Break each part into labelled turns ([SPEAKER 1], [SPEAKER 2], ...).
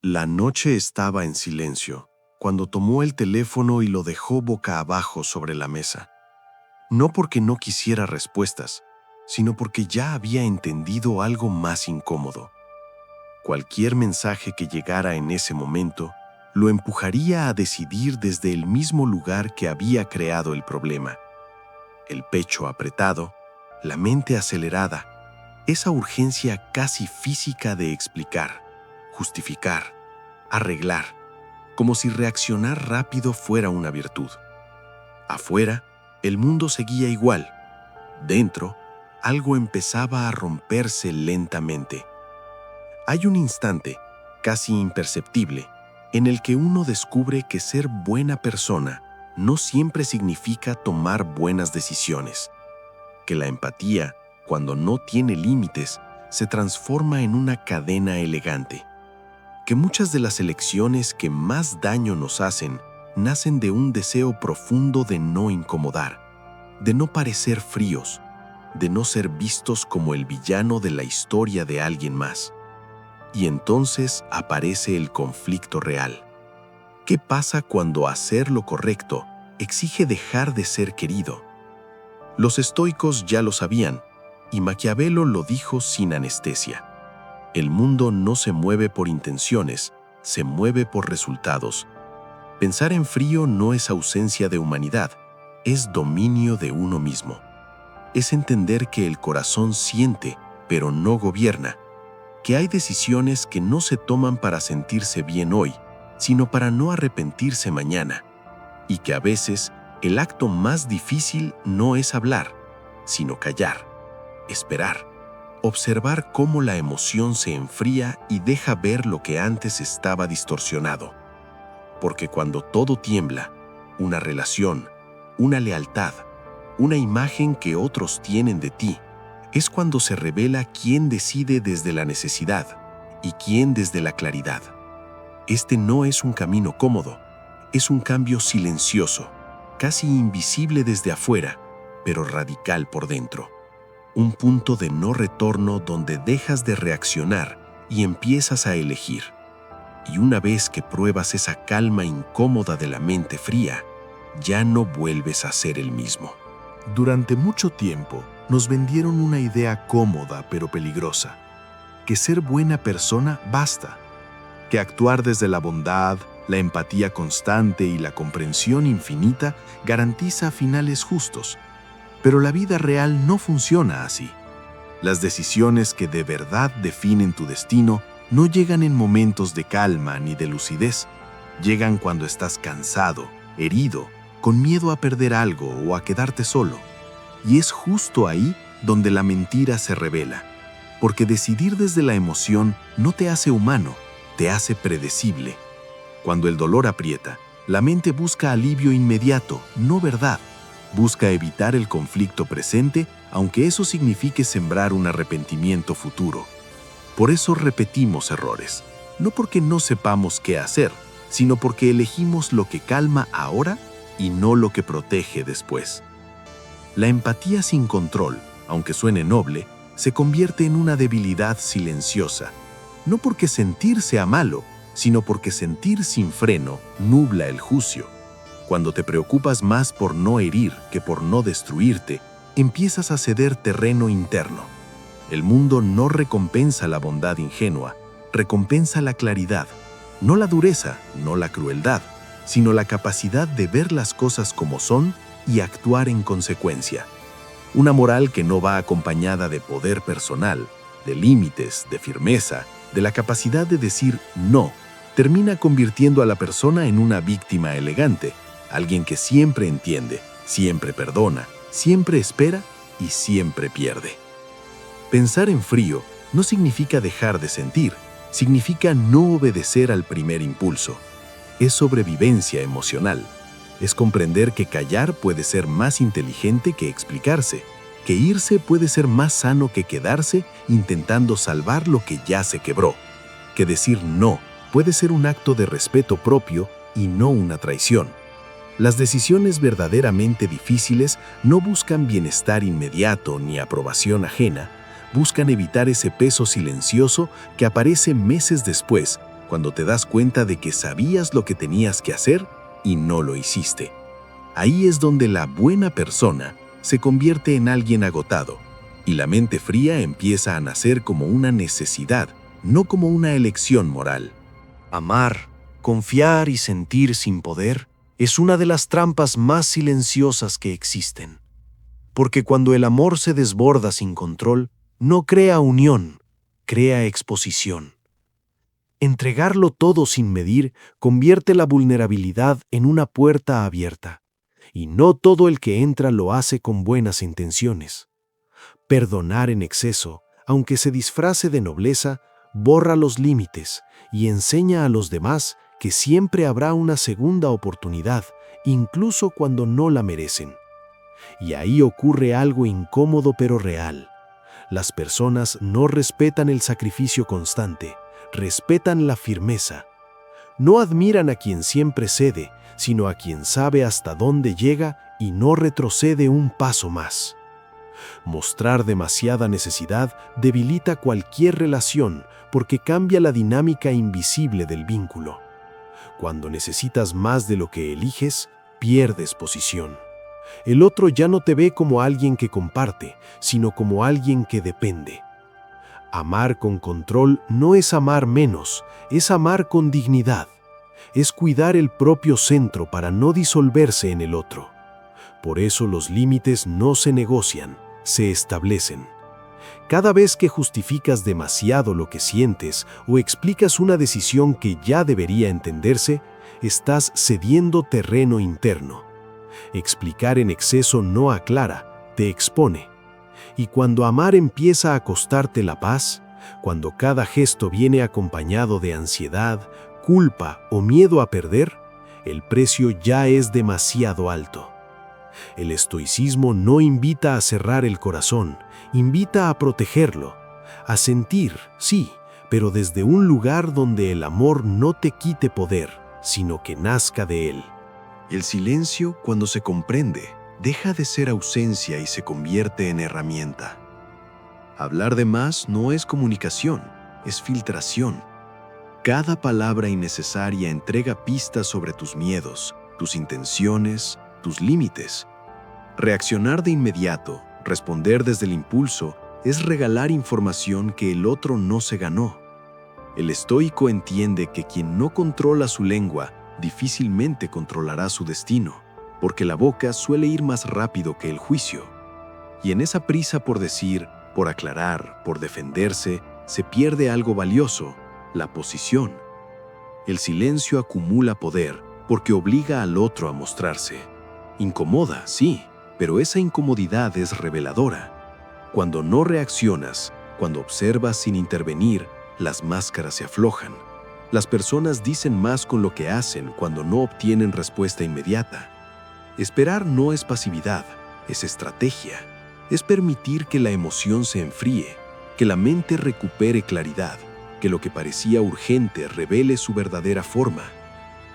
[SPEAKER 1] La noche estaba en silencio cuando tomó el teléfono y lo dejó boca abajo sobre la mesa. No porque no quisiera respuestas, sino porque ya había entendido algo más incómodo. Cualquier mensaje que llegara en ese momento lo empujaría a decidir desde el mismo lugar que había creado el problema. El pecho apretado, la mente acelerada, esa urgencia casi física de explicar, justificar, arreglar, como si reaccionar rápido fuera una virtud. Afuera, el mundo seguía igual. Dentro, algo empezaba a romperse lentamente. Hay un instante, casi imperceptible, en el que uno descubre que ser buena persona no siempre significa tomar buenas decisiones, que la empatía, cuando no tiene límites, se transforma en una cadena elegante, que muchas de las elecciones que más daño nos hacen nacen de un deseo profundo de no incomodar, de no parecer fríos, de no ser vistos como el villano de la historia de alguien más. Y entonces aparece el conflicto real. ¿Qué pasa cuando hacer lo correcto exige dejar de ser querido? Los estoicos ya lo sabían, y Maquiavelo lo dijo sin anestesia. El mundo no se mueve por intenciones, se mueve por resultados. Pensar en frío no es ausencia de humanidad, es dominio de uno mismo. Es entender que el corazón siente, pero no gobierna, que hay decisiones que no se toman para sentirse bien hoy, sino para no arrepentirse mañana, y que a veces el acto más difícil no es hablar, sino callar, esperar, observar cómo la emoción se enfría y deja ver lo que antes estaba distorsionado. Porque cuando todo tiembla, una relación, una lealtad, una imagen que otros tienen de ti, es cuando se revela quién decide desde la necesidad y quién desde la claridad. Este no es un camino cómodo, es un cambio silencioso, casi invisible desde afuera, pero radical por dentro. Un punto de no retorno donde dejas de reaccionar y empiezas a elegir. Y una vez que pruebas esa calma incómoda de la mente fría, ya no vuelves a ser el mismo.
[SPEAKER 2] Durante mucho tiempo nos vendieron una idea cómoda pero peligrosa, que ser buena persona basta, que actuar desde la bondad, la empatía constante y la comprensión infinita garantiza finales justos. Pero la vida real no funciona así. Las decisiones que de verdad definen tu destino no llegan en momentos de calma ni de lucidez. Llegan cuando estás cansado, herido, con miedo a perder algo o a quedarte solo. Y es justo ahí donde la mentira se revela, porque decidir desde la emoción no te hace humano, te hace predecible. Cuando el dolor aprieta, la mente busca alivio inmediato, no verdad. Busca evitar el conflicto presente, aunque eso signifique sembrar un arrepentimiento futuro. Por eso repetimos errores, no porque no sepamos qué hacer, sino porque elegimos lo que calma ahora y no lo que protege después. La empatía sin control, aunque suene noble, se convierte en una debilidad silenciosa, no porque sentir sea malo, sino porque sentir sin freno nubla el juicio. Cuando te preocupas más por no herir que por no destruirte, empiezas a ceder terreno interno. El mundo no recompensa la bondad ingenua, recompensa la claridad, no la dureza, no la crueldad, sino la capacidad de ver las cosas como son y actuar en consecuencia. Una moral que no va acompañada de poder personal, de límites, de firmeza, de la capacidad de decir no, termina convirtiendo a la persona en una víctima elegante, alguien que siempre entiende, siempre perdona, siempre espera y siempre pierde. Pensar en frío no significa dejar de sentir, significa no obedecer al primer impulso. Es sobrevivencia emocional. Es comprender que callar puede ser más inteligente que explicarse, que irse puede ser más sano que quedarse intentando salvar lo que ya se quebró, que decir no puede ser un acto de respeto propio y no una traición. Las decisiones verdaderamente difíciles no buscan bienestar inmediato ni aprobación ajena, buscan evitar ese peso silencioso que aparece meses después cuando te das cuenta de que sabías lo que tenías que hacer y no lo hiciste. Ahí es donde la buena persona se convierte en alguien agotado y la mente fría empieza a nacer como una necesidad, no como una elección moral.
[SPEAKER 1] Amar, confiar y sentir sin poder es una de las trampas más silenciosas que existen. Porque cuando el amor se desborda sin control, no crea unión, crea exposición. Entregarlo todo sin medir convierte la vulnerabilidad en una puerta abierta, y no todo el que entra lo hace con buenas intenciones. Perdonar en exceso, aunque se disfrace de nobleza, borra los límites y enseña a los demás que siempre habrá una segunda oportunidad, incluso cuando no la merecen. Y ahí ocurre algo incómodo pero real. Las personas no respetan el sacrificio constante, respetan la firmeza. No admiran a quien siempre cede, sino a quien sabe hasta dónde llega y no retrocede un paso más. Mostrar demasiada necesidad debilita cualquier relación porque cambia la dinámica invisible del vínculo. Cuando necesitas más de lo que eliges, pierdes posición. El otro ya no te ve como alguien que comparte, sino como alguien que depende. Amar con control no es amar menos, es amar con dignidad. Es cuidar el propio centro para no disolverse en el otro. Por eso los límites no se negocian, se establecen. Cada vez que justificas demasiado lo que sientes o explicas una decisión que ya debería entenderse, estás cediendo terreno interno. Explicar en exceso no aclara, te expone. Y cuando amar empieza a costarte la paz, cuando cada gesto viene acompañado de ansiedad, culpa o miedo a perder, el precio ya es demasiado alto. El estoicismo no invita a cerrar el corazón, invita a protegerlo, a sentir, sí, pero desde un lugar donde el amor no te quite poder, sino que nazca de él.
[SPEAKER 3] El silencio, cuando se comprende, deja de ser ausencia y se convierte en herramienta. Hablar de más no es comunicación, es filtración. Cada palabra innecesaria entrega pistas sobre tus miedos, tus intenciones, tus límites. Reaccionar de inmediato, responder desde el impulso, es regalar información que el otro no se ganó. El estoico entiende que quien no controla su lengua difícilmente controlará su destino, porque la boca suele ir más rápido que el juicio. Y en esa prisa por decir, por aclarar, por defenderse, se pierde algo valioso, la posición. El silencio acumula poder porque obliga al otro a mostrarse. Incomoda, sí, pero esa incomodidad es reveladora. Cuando no reaccionas, cuando observas sin intervenir, las máscaras se aflojan. Las personas dicen más con lo que hacen cuando no obtienen respuesta inmediata. Esperar no es pasividad, es estrategia. Es permitir que la emoción se enfríe, que la mente recupere claridad, que lo que parecía urgente revele su verdadera forma.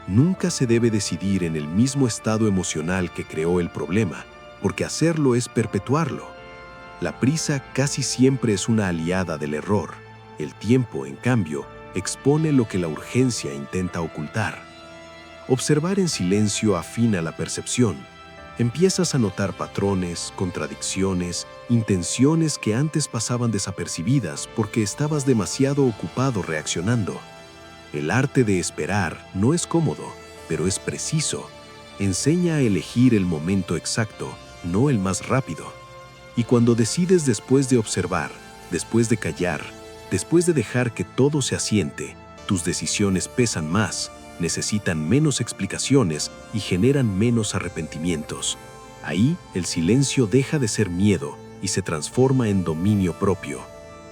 [SPEAKER 3] Nunca se debe decidir en el mismo estado emocional que creó el problema, porque hacerlo es perpetuarlo. La prisa casi siempre es una aliada del error. El tiempo, en cambio, expone lo que la urgencia intenta ocultar. Observar en silencio afina la percepción. Empiezas a notar patrones, contradicciones, intenciones que antes pasaban desapercibidas porque estabas demasiado ocupado reaccionando. El arte de esperar no es cómodo, pero es preciso. Enseña a elegir el momento exacto, no el más rápido. Y cuando decides después de observar, después de callar, después de dejar que todo se asiente, tus decisiones pesan más, necesitan menos explicaciones y generan menos arrepentimientos. Ahí, el silencio deja de ser miedo y se transforma en dominio propio.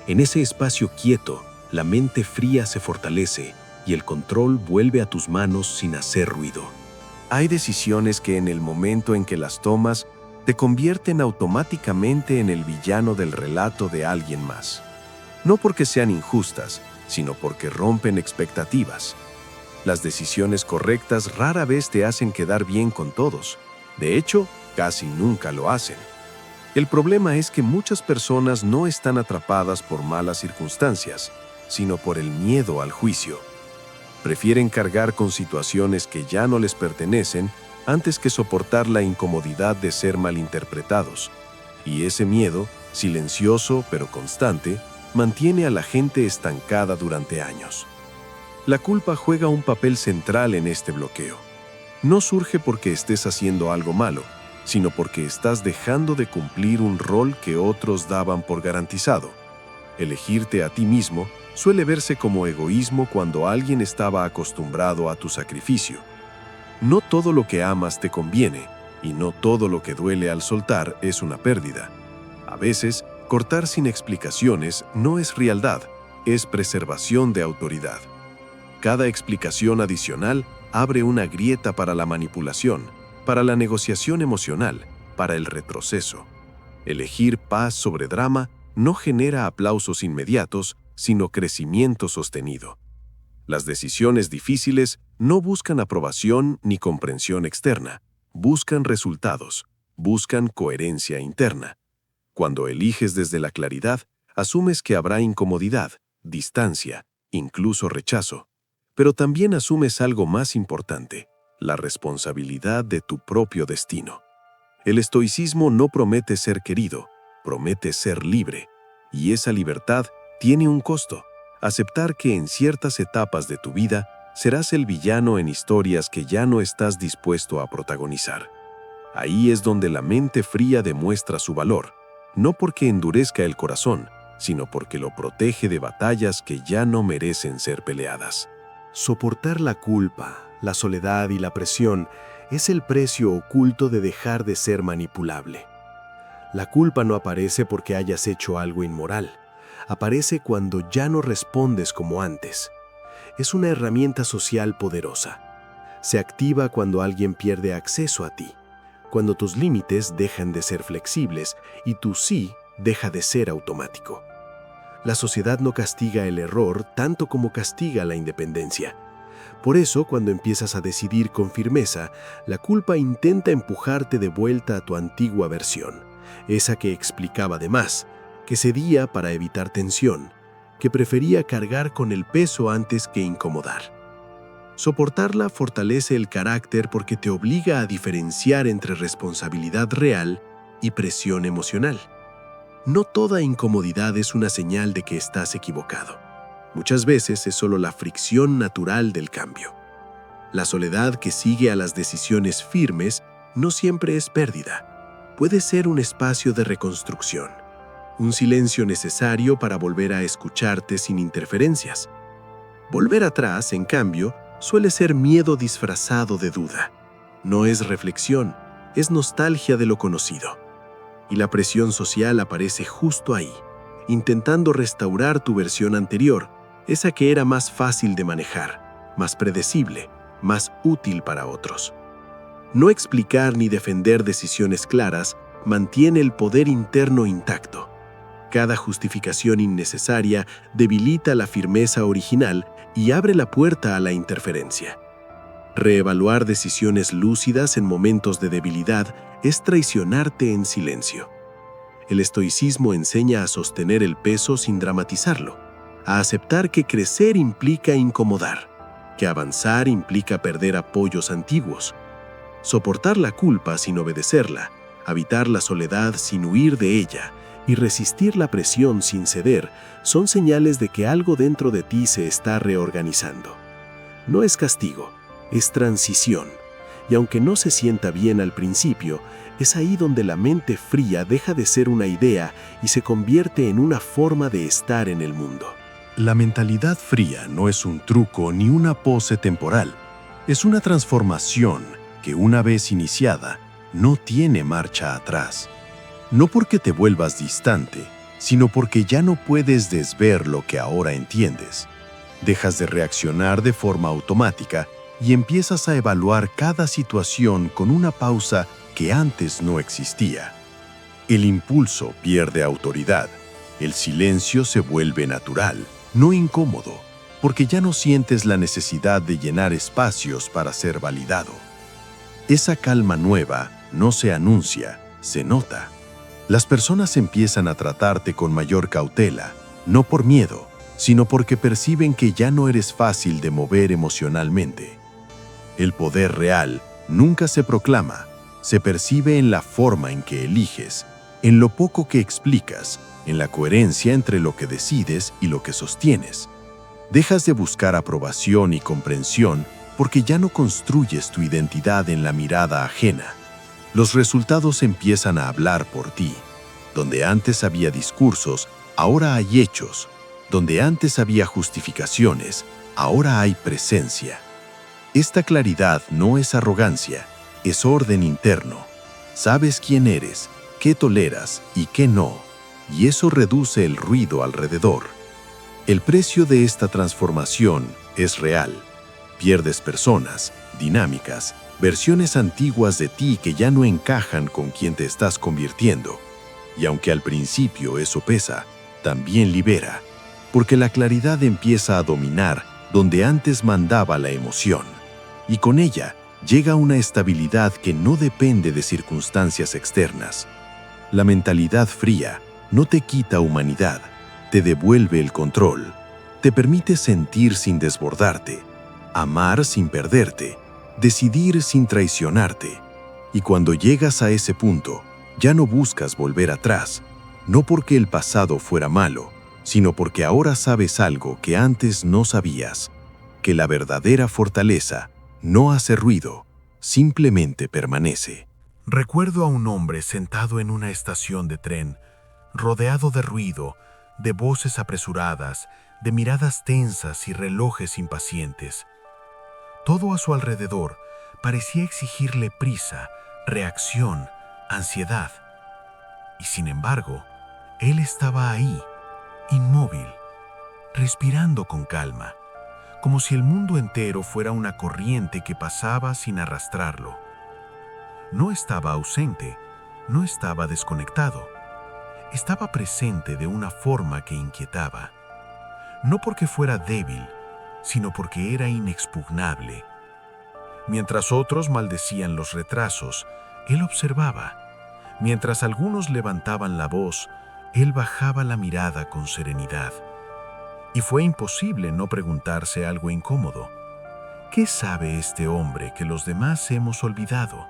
[SPEAKER 3] En ese espacio quieto, la mente fría se fortalece y el control vuelve a tus manos sin hacer ruido.
[SPEAKER 1] Hay decisiones que en el momento en que las tomas, te convierten automáticamente en el villano del relato de alguien más. No porque sean injustas, sino porque rompen expectativas. Las decisiones correctas rara vez te hacen quedar bien con todos. De hecho, casi nunca lo hacen. El problema es que muchas personas no están atrapadas por malas circunstancias, sino por el miedo al juicio. Prefieren cargar con situaciones que ya no les pertenecen antes que soportar la incomodidad de ser malinterpretados. Y ese miedo, silencioso pero constante, mantiene a la gente estancada durante años. La culpa juega un papel central en este bloqueo. No surge porque estés haciendo algo malo, sino porque estás dejando de cumplir un rol que otros daban por garantizado. Elegirte a ti mismo suele verse como egoísmo cuando alguien estaba acostumbrado a tu sacrificio. No todo lo que amas te conviene, y no todo lo que duele al soltar es una pérdida. A veces, cortar sin explicaciones no es frialdad, es preservación de autoridad. Cada explicación adicional abre una grieta para la manipulación, para la negociación emocional, para el retroceso. Elegir paz sobre drama no genera aplausos inmediatos, sino crecimiento sostenido. Las decisiones difíciles no buscan aprobación ni comprensión externa, buscan resultados, buscan coherencia interna. Cuando eliges desde la claridad, asumes que habrá incomodidad, distancia, incluso rechazo. Pero también asumes algo más importante, la responsabilidad de tu propio destino. El estoicismo no promete ser querido, promete ser libre. Y esa libertad tiene un costo: aceptar que en ciertas etapas de tu vida serás el villano en historias que ya no estás dispuesto a protagonizar. Ahí es donde la mente fría demuestra su valor, no porque endurezca el corazón, sino porque lo protege de batallas que ya no merecen ser peleadas.
[SPEAKER 3] Soportar la culpa, la soledad y la presión es el precio oculto de dejar de ser manipulable. La culpa no aparece porque hayas hecho algo inmoral. Aparece cuando ya no respondes como antes. Es una herramienta social poderosa. Se activa cuando alguien pierde acceso a ti, cuando tus límites dejan de ser flexibles y tu sí deja de ser automático. La sociedad no castiga el error tanto como castiga la independencia. Por eso, cuando empiezas a decidir con firmeza, la culpa intenta empujarte de vuelta a tu antigua versión, esa que explicaba de más, que cedía para evitar tensión, que prefería cargar con el peso antes que incomodar. Soportarla fortalece el carácter porque te obliga a diferenciar entre responsabilidad real y presión emocional. No toda incomodidad es una señal de que estás equivocado. Muchas veces es solo la fricción natural del cambio. La soledad que sigue a las decisiones firmes no siempre es pérdida. Puede ser un espacio de reconstrucción, un silencio necesario para volver a escucharte sin interferencias. Volver atrás, en cambio, suele ser miedo disfrazado de duda. No es reflexión, es nostalgia de lo conocido. Y la presión social aparece justo ahí, intentando restaurar tu versión anterior, esa que era más fácil de manejar, más predecible, más útil para otros. No explicar ni defender decisiones claras mantiene el poder interno intacto. Cada justificación innecesaria debilita la firmeza original y abre la puerta a la interferencia. Reevaluar decisiones lúcidas en momentos de debilidad es traicionarte en silencio. El estoicismo enseña a sostener el peso sin dramatizarlo, a aceptar que crecer implica incomodar, que avanzar implica perder apoyos antiguos, soportar la culpa sin obedecerla, habitar la soledad sin huir de ella y resistir la presión sin ceder son señales de que algo dentro de ti se está reorganizando. No es castigo, es transición. Y aunque no se sienta bien al principio, es ahí donde la mente fría deja de ser una idea y se convierte en una forma de estar en el mundo.
[SPEAKER 1] La mentalidad fría no es un truco ni una pose temporal. Es una transformación que, una vez iniciada, no tiene marcha atrás. No porque te vuelvas distante, sino porque ya no puedes desver lo que ahora entiendes. Dejas de reaccionar de forma automática y empiezas a evaluar cada situación con una pausa que antes no existía. El impulso pierde autoridad, el silencio se vuelve natural, no incómodo, porque ya no sientes la necesidad de llenar espacios para ser validado. Esa calma nueva no se anuncia, se nota. Las personas empiezan a tratarte con mayor cautela, no por miedo, sino porque perciben que ya no eres fácil de mover emocionalmente. El poder real nunca se proclama, se percibe en la forma en que eliges, en lo poco que explicas, en la coherencia entre lo que decides y lo que sostienes. Dejas de buscar aprobación y comprensión porque ya no construyes tu identidad en la mirada ajena. Los resultados empiezan a hablar por ti. Donde antes había discursos, ahora hay hechos. Donde antes había justificaciones, ahora hay presencia. Esta claridad no es arrogancia, es orden interno. Sabes quién eres, qué toleras y qué no, y eso reduce el ruido alrededor. El precio de esta transformación es real. Pierdes personas, dinámicas, versiones antiguas de ti que ya no encajan con quien te estás convirtiendo. Y aunque al principio eso pesa, también libera, porque la claridad empieza a dominar donde antes mandaba la emoción. Y con ella llega una estabilidad que no depende de circunstancias externas. La mentalidad fría no te quita humanidad, te devuelve el control, te permite sentir sin desbordarte, amar sin perderte, decidir sin traicionarte. Y cuando llegas a ese punto, ya no buscas volver atrás, no porque el pasado fuera malo, sino porque ahora sabes algo que antes no sabías, que la verdadera fortaleza no hace ruido, simplemente permanece.
[SPEAKER 2] Recuerdo a un hombre sentado en una estación de tren, rodeado de ruido, de voces apresuradas, de miradas tensas y relojes impacientes. Todo a su alrededor parecía exigirle prisa, reacción, ansiedad. Y sin embargo, él estaba ahí, inmóvil, respirando con calma, como si el mundo entero fuera una corriente que pasaba sin arrastrarlo. No estaba ausente, no estaba desconectado. Estaba presente de una forma que inquietaba. No porque fuera débil, sino porque era inexpugnable. Mientras otros maldecían los retrasos, él observaba. Mientras algunos levantaban la voz, él bajaba la mirada con serenidad. Y fue imposible no preguntarse algo incómodo. ¿Qué sabe este hombre que los demás hemos olvidado?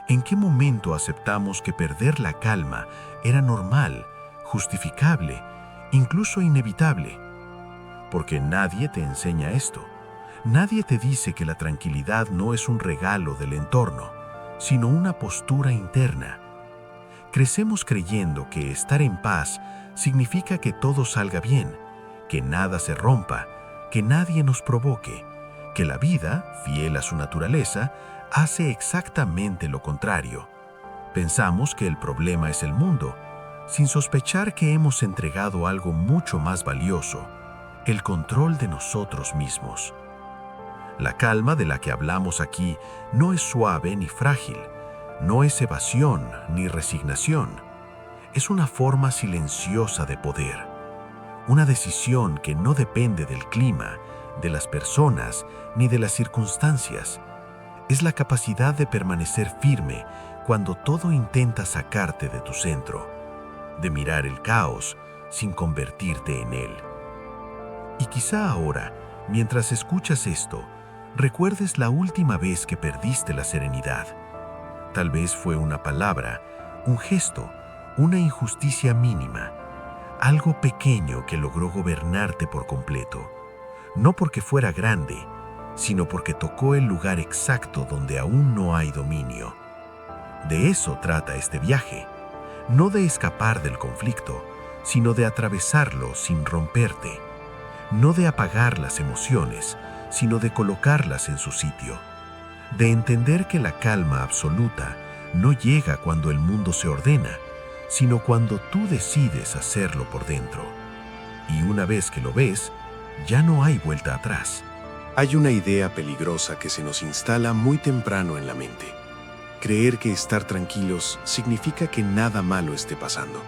[SPEAKER 2] ¿En qué momento aceptamos que perder la calma era normal, justificable, incluso inevitable? Porque nadie te enseña esto. Nadie te dice que la tranquilidad no es un regalo del entorno, sino una postura interna. Crecemos creyendo que estar en paz significa que todo salga bien, que nada se rompa, que nadie nos provoque, que la vida, fiel a su naturaleza, hace exactamente lo contrario. Pensamos que el problema es el mundo, sin sospechar que hemos entregado algo mucho más valioso, el control de nosotros mismos. La calma de la que hablamos aquí no es suave ni frágil, no es evasión ni resignación. Es una forma silenciosa de poder, una decisión que no depende del clima, de las personas ni de las circunstancias. Es la capacidad de permanecer firme cuando todo intenta sacarte de tu centro, de mirar el caos sin convertirte en él. Y quizá ahora, mientras escuchas esto, recuerdes la última vez que perdiste la serenidad. Tal vez fue una palabra, un gesto, una injusticia mínima, algo pequeño que logró gobernarte por completo, no porque fuera grande, sino porque tocó el lugar exacto donde aún no hay dominio. De eso trata este viaje, no de escapar del conflicto, sino de atravesarlo sin romperte, no de apagar las emociones, sino de colocarlas en su sitio, de entender que la calma absoluta no llega cuando el mundo se ordena, sino cuando tú decides hacerlo por dentro. Y una vez que lo ves, ya no hay vuelta atrás.
[SPEAKER 3] Hay una idea peligrosa que se nos instala muy temprano en la mente. Creer que estar tranquilos significa que nada malo esté pasando.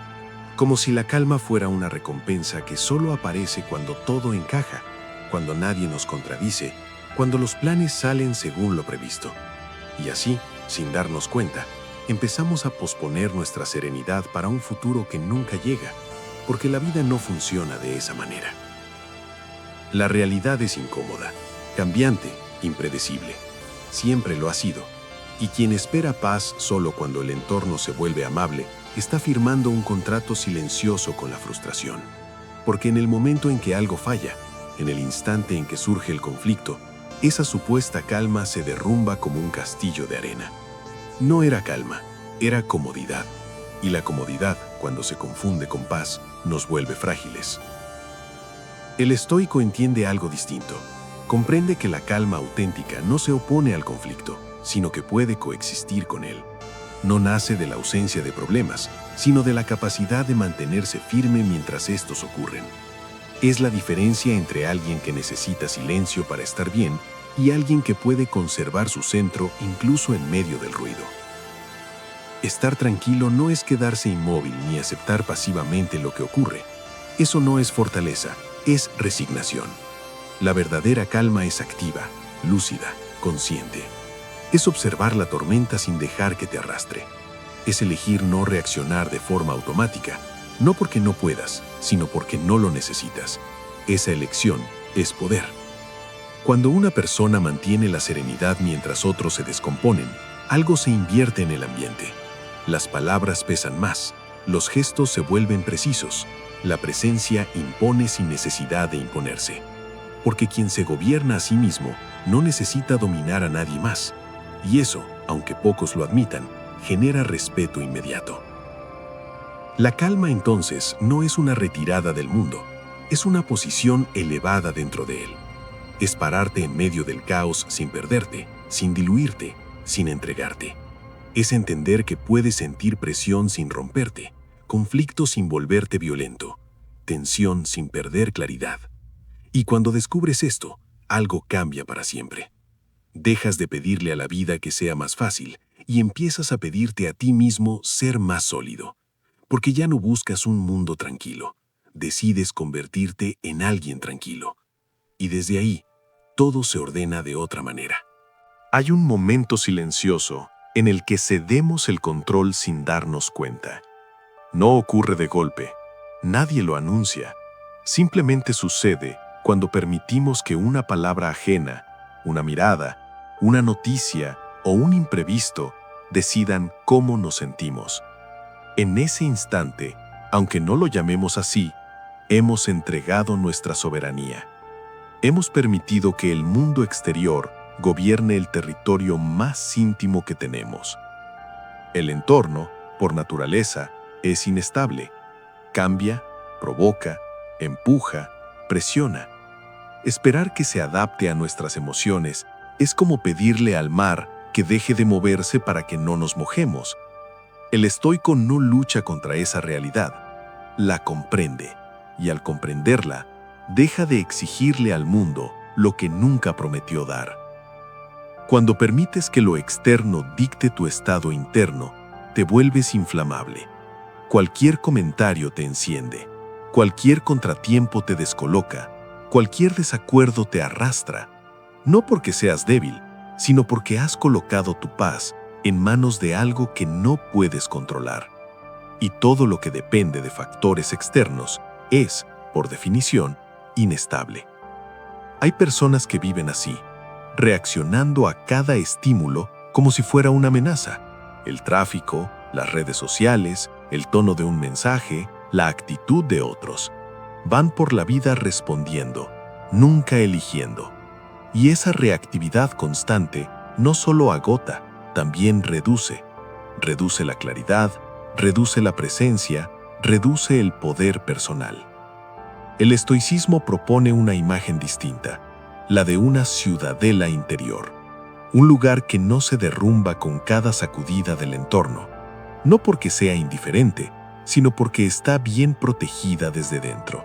[SPEAKER 3] Como si la calma fuera una recompensa que solo aparece cuando todo encaja, cuando nadie nos contradice, cuando los planes salen según lo previsto. Y así, sin darnos cuenta, empezamos a posponer nuestra serenidad para un futuro que nunca llega, porque la vida no funciona de esa manera.
[SPEAKER 1] La realidad es incómoda, cambiante, impredecible. Siempre lo ha sido. Y quien espera paz solo cuando el entorno se vuelve amable, está firmando un contrato silencioso con la frustración. Porque en el momento en que algo falla, en el instante en que surge el conflicto, esa supuesta calma se derrumba como un castillo de arena. No era calma, era comodidad. Y la comodidad, cuando se confunde con paz, nos vuelve frágiles. El estoico entiende algo distinto. Comprende que la calma auténtica no se opone al conflicto, sino que puede coexistir con él. No nace de la ausencia de problemas, sino de la capacidad de mantenerse firme mientras estos ocurren. Es la diferencia entre alguien que necesita silencio para estar bien y alguien que puede conservar su centro incluso en medio del ruido. Estar tranquilo no es quedarse inmóvil ni aceptar pasivamente lo que ocurre. Eso no es fortaleza, es resignación. La verdadera calma es activa, lúcida, consciente. Es observar la tormenta sin dejar que te arrastre. Es elegir no reaccionar de forma automática, no porque no puedas, sino porque no lo necesitas. Esa elección es poder. Cuando una persona mantiene la serenidad mientras otros se descomponen, algo se invierte en el ambiente. Las palabras pesan más, los gestos se vuelven precisos, la presencia impone sin necesidad de imponerse. Porque quien se gobierna a sí mismo no necesita dominar a nadie más. Y eso, aunque pocos lo admitan, genera respeto inmediato. La calma entonces no es una retirada del mundo, es una posición elevada dentro de él. Es pararte en medio del caos sin perderte, sin diluirte, sin entregarte. Es entender que puedes sentir presión sin romperte, conflicto sin volverte violento, tensión sin perder claridad. Y cuando descubres esto, algo cambia para siempre. Dejas de pedirle a la vida que sea más fácil y empiezas a pedirte a ti mismo ser más sólido. Porque ya no buscas un mundo tranquilo, decides convertirte en alguien tranquilo. Y desde ahí, todo se ordena de otra manera.
[SPEAKER 2] Hay un momento silencioso en el que cedemos el control sin darnos cuenta. No ocurre de golpe, nadie lo anuncia. Simplemente sucede cuando permitimos que una palabra ajena, una mirada, una noticia o un imprevisto decidan cómo nos sentimos. En ese instante, aunque no lo llamemos así, hemos entregado nuestra soberanía. Hemos permitido que el mundo exterior gobierne el territorio más íntimo que tenemos. El entorno, por naturaleza, es inestable. Cambia, provoca, empuja, presiona. Esperar que se adapte a nuestras emociones es como pedirle al mar que deje de moverse para que no nos mojemos. El estoico no lucha contra esa realidad, la comprende, y al comprenderla, deja de exigirle al mundo lo que nunca prometió dar. Cuando permites que lo externo dicte tu estado interno, te vuelves inflamable. Cualquier comentario te enciende, cualquier contratiempo te descoloca, cualquier desacuerdo te arrastra, no porque seas débil, sino porque has colocado tu paz en manos de algo que no puedes controlar. Y todo lo que depende de factores externos es, por definición, inestable. Hay personas que viven así, reaccionando a cada estímulo como si fuera una amenaza. El tráfico, las redes sociales, el tono de un mensaje, la actitud de otros. Van por la vida respondiendo, nunca eligiendo. Y esa reactividad constante no solo agota, también reduce. Reduce la claridad, reduce la presencia, reduce el poder personal. El estoicismo propone una imagen distinta, la de una ciudadela interior, un lugar que no se derrumba con cada sacudida del entorno, no porque sea indiferente, sino porque está bien protegida desde dentro.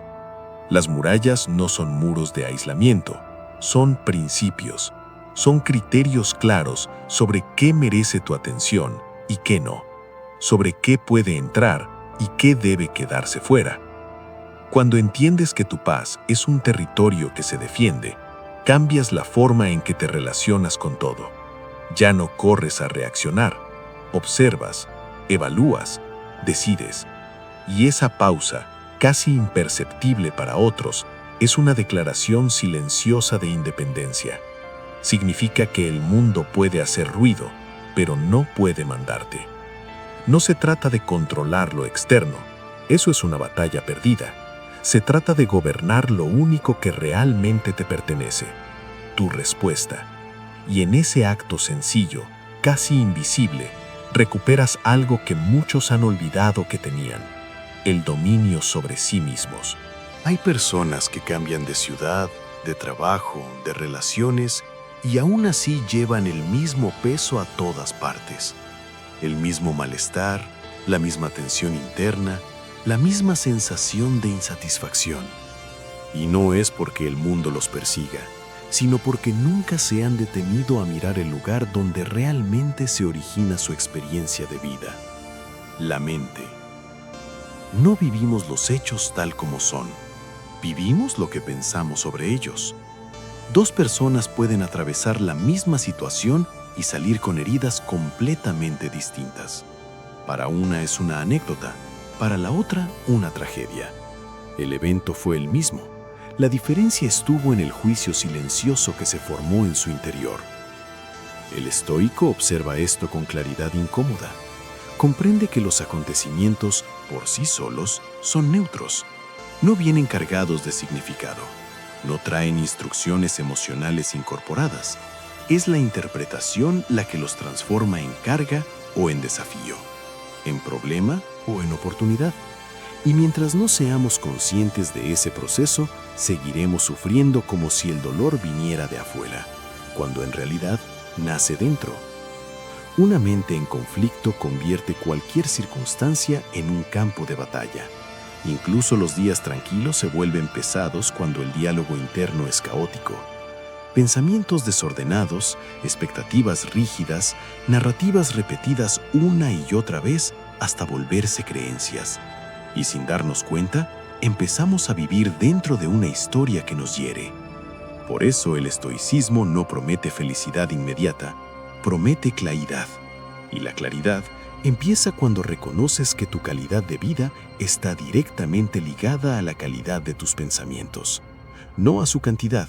[SPEAKER 2] Las murallas no son muros de aislamiento, son principios, son criterios claros sobre qué merece tu atención y qué no, sobre qué puede entrar y qué debe quedarse fuera. Cuando entiendes que tu paz es un territorio que se defiende, cambias la forma en que te relacionas con todo. Ya no corres a reaccionar, observas, evalúas, decides. Y esa pausa, casi imperceptible para otros, Es una declaración silenciosa de independencia. Significa que el mundo puede hacer ruido, pero no puede mandarte. No se trata de controlar lo externo, eso es una batalla perdida. Se trata de gobernar lo único que realmente te pertenece, tu respuesta. Y en ese acto sencillo, casi invisible, recuperas algo que muchos han olvidado que tenían: el dominio sobre sí mismos.
[SPEAKER 1] Hay personas que cambian de ciudad, de trabajo, de relaciones, y aún así llevan el mismo peso a todas partes. El mismo malestar, la misma tensión interna, la misma sensación de insatisfacción. Y no es porque el mundo los persiga, sino porque nunca se han detenido a mirar el lugar donde realmente se origina su experiencia de vida: la mente. No vivimos los hechos tal como son, vivimos lo que pensamos sobre ellos. Dos personas pueden atravesar la misma situación y salir con heridas completamente distintas. Para una es una anécdota, para la otra una tragedia. El evento fue el mismo. La diferencia estuvo en el juicio silencioso que se formó en su interior. El estoico observa esto con claridad incómoda. Comprende que los acontecimientos, por sí solos, son neutros. No vienen cargados de significado. No traen instrucciones emocionales incorporadas. Es la interpretación la que los transforma en carga o en desafío, en problema o en oportunidad. Y mientras no seamos conscientes de ese proceso, seguiremos sufriendo como si el dolor viniera de afuera, cuando en realidad nace dentro. Una mente en conflicto convierte cualquier circunstancia en un campo de batalla. Incluso los días tranquilos se vuelven pesados cuando el diálogo interno es caótico. Pensamientos desordenados, expectativas rígidas, narrativas repetidas una y otra vez hasta volverse creencias. Y sin darnos cuenta, empezamos a vivir dentro de una historia que nos hiere. Por eso el estoicismo no promete felicidad inmediata, promete claridad. Y la claridad empieza cuando reconoces que tu calidad de vida está directamente ligada a la calidad de tus pensamientos. No a su cantidad,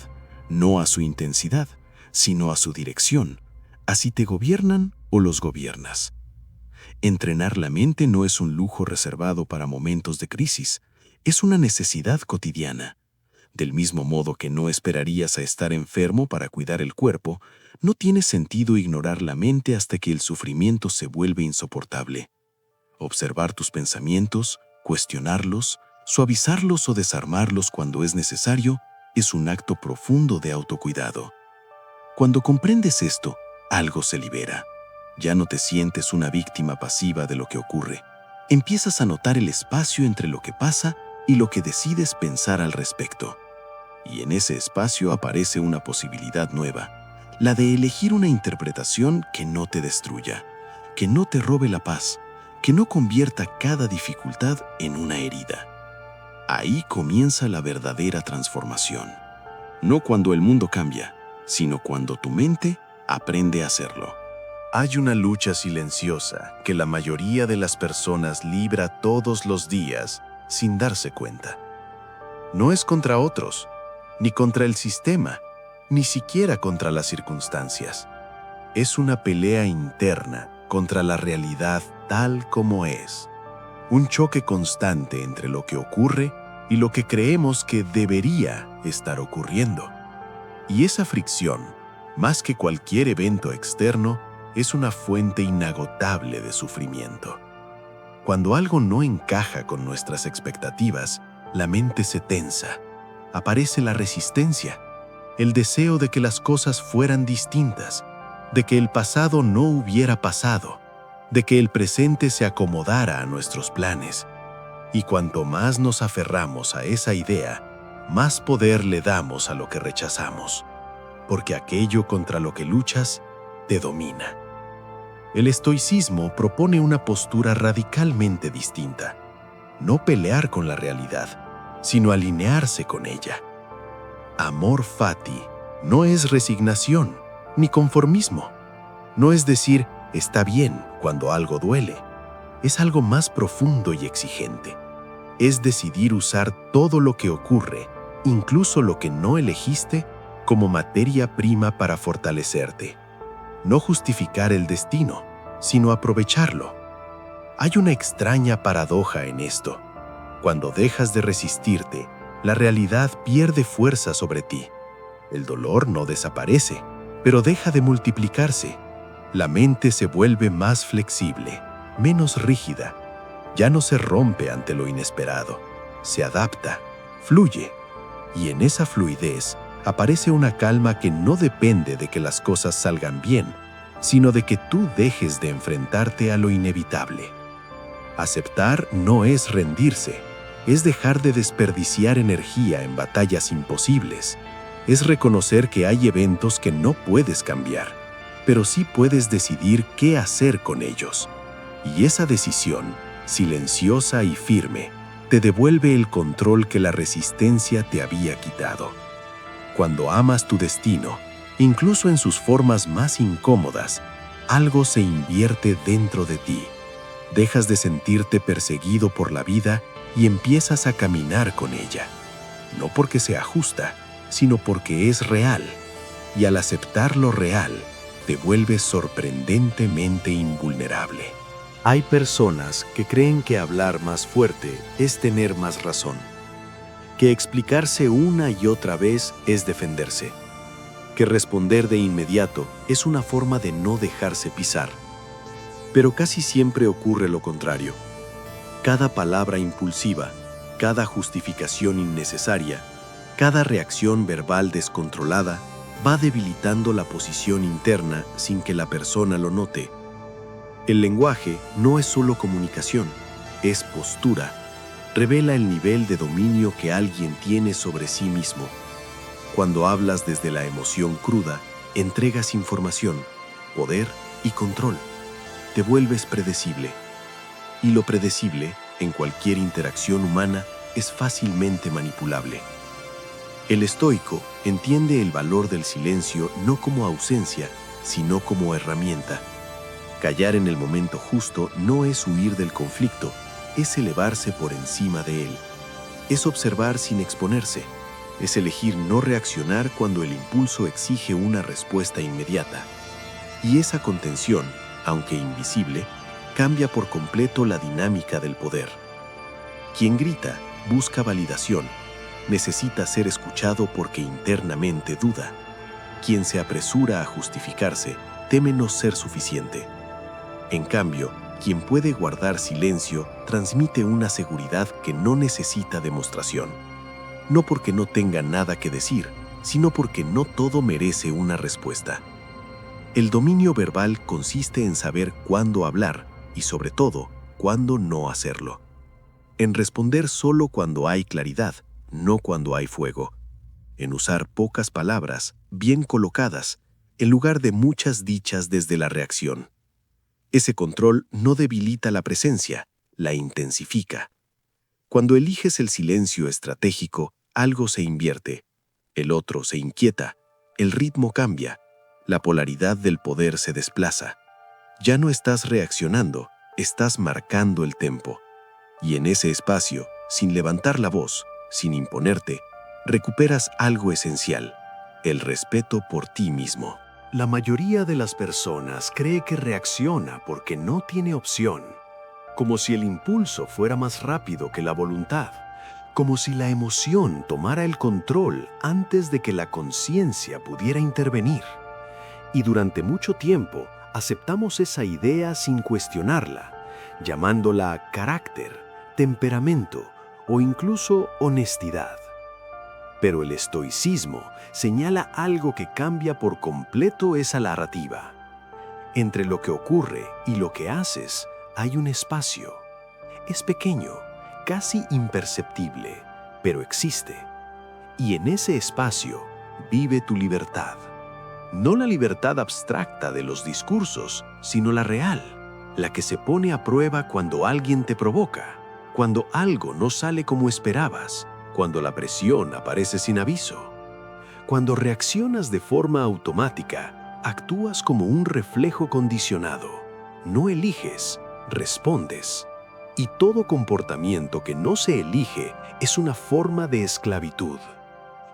[SPEAKER 1] no a su intensidad, sino a su dirección. Así te gobiernan o los gobiernas. Entrenar la mente no es un lujo reservado para momentos de crisis, es una necesidad cotidiana. Del mismo modo que no esperarías a estar enfermo para cuidar el cuerpo, no tiene sentido ignorar la mente hasta que el sufrimiento se vuelve insoportable. Observar tus pensamientos, cuestionarlos, suavizarlos o desarmarlos cuando es necesario, es un acto profundo de autocuidado. Cuando comprendes esto, algo se libera. Ya no te sientes una víctima pasiva de lo que ocurre. Empiezas a notar el espacio entre lo que pasa y lo que decides pensar al respecto. Y en ese espacio aparece una posibilidad nueva, la de elegir una interpretación que no te destruya, que no te robe la paz, que no convierta cada dificultad en una herida. Ahí comienza la verdadera transformación. No cuando el mundo cambia, sino cuando tu mente aprende a hacerlo. Hay una lucha silenciosa que la mayoría de las personas libra todos los días sin darse cuenta. No es contra otros, ni contra el sistema, ni siquiera contra las circunstancias. Es una pelea interna contra la realidad tal como es. Un choque constante entre lo que ocurre y lo que creemos que debería estar ocurriendo. Y esa fricción, más que cualquier evento externo, es una fuente inagotable de sufrimiento. Cuando algo no encaja con nuestras expectativas, la mente se tensa. Aparece la resistencia, el deseo de que las cosas fueran distintas, de que el pasado no hubiera pasado, de que el presente se acomodara a nuestros planes. Y cuanto más nos aferramos a esa idea, más poder le damos a lo que rechazamos, porque aquello contra lo que luchas te domina. El estoicismo propone una postura radicalmente distinta: no pelear con la realidad, sino alinearse con ella. Amor fati no es resignación ni conformismo. No es decir está bien cuando algo duele. Es algo más profundo y exigente. Es decidir usar todo lo que ocurre incluso lo que no elegiste, como materia prima para fortalecerte. No justificar el destino, sino aprovecharlo. Hay una extraña paradoja en esto. Cuando dejas de resistirte, la realidad pierde fuerza sobre ti. El dolor no desaparece, pero deja de multiplicarse. La mente se vuelve más flexible, menos rígida. Ya no se rompe ante lo inesperado. Se adapta, fluye. Y en esa fluidez aparece una calma que no depende de que las cosas salgan bien, sino de que tú dejes de enfrentarte a lo inevitable. Aceptar no es rendirse, es dejar de desperdiciar energía en batallas imposibles. Es reconocer que hay eventos que no puedes cambiar, pero sí puedes decidir qué hacer con ellos. Y esa decisión, silenciosa y firme, te devuelve el control que la resistencia te había quitado. Cuando amas tu destino, incluso en sus formas más incómodas, algo se invierte dentro de ti. Dejas de sentirte perseguido por la vida y empiezas a caminar con ella. No porque sea justa, sino porque es real. Y al aceptar lo real, te vuelves sorprendentemente invulnerable.
[SPEAKER 3] Hay personas que creen que hablar más fuerte es tener más razón, que explicarse una y otra vez es defenderse, que responder de inmediato es una forma de no dejarse pisar. Pero casi siempre ocurre lo contrario. Cada palabra impulsiva, cada justificación innecesaria, cada reacción verbal descontrolada va debilitando la posición interna sin que la persona lo note. El lenguaje no es solo comunicación, es postura. Revela el nivel de dominio que alguien tiene sobre sí mismo. Cuando hablas desde la emoción cruda, entregas información, poder y control. Te vuelves predecible. Y lo predecible, en cualquier interacción humana, es fácilmente manipulable. El estoico entiende el valor del silencio no como ausencia, sino como herramienta. Callar en el momento justo no es huir del conflicto, es elevarse por encima de él. Es observar sin exponerse. Es elegir no reaccionar cuando el impulso exige una respuesta inmediata. Y esa contención, aunque invisible, cambia por completo la dinámica del poder. Quien grita busca validación, necesita ser escuchado porque internamente duda. Quien se apresura a justificarse teme no ser suficiente. En cambio, quien puede guardar silencio transmite una seguridad que no necesita demostración. No porque no tenga nada que decir, sino porque no todo merece una respuesta. El dominio verbal consiste en saber cuándo hablar y, sobre todo, cuándo no hacerlo. En responder solo cuando hay claridad, no cuando hay fuego. En usar pocas palabras, bien colocadas, en lugar de muchas dichas desde la reacción. Ese control no debilita la presencia, la intensifica. Cuando eliges el silencio estratégico, algo se invierte, el otro se inquieta, el ritmo cambia, la polaridad del poder se desplaza. Ya no estás reaccionando, estás marcando el tempo. Y en ese espacio, sin levantar la voz, sin imponerte, recuperas algo esencial, el respeto por ti mismo.
[SPEAKER 2] La mayoría de las personas cree que reacciona porque no tiene opción, como si el impulso fuera más rápido que la voluntad, como si la emoción tomara el control antes de que la conciencia pudiera intervenir. Y durante mucho tiempo aceptamos esa idea sin cuestionarla, llamándola carácter, temperamento o incluso honestidad. Pero el estoicismo señala algo que cambia por completo esa narrativa. Entre lo que ocurre y lo que haces hay un espacio. Es pequeño, casi imperceptible, pero existe. Y en ese espacio vive tu libertad. No la libertad abstracta de los discursos, sino la real, la que se pone a prueba cuando alguien te provoca, cuando algo no sale como esperabas, cuando la presión aparece sin aviso. Cuando reaccionas de forma automática, actúas como un reflejo condicionado. No eliges, respondes. Y todo comportamiento que no se elige es una forma de esclavitud.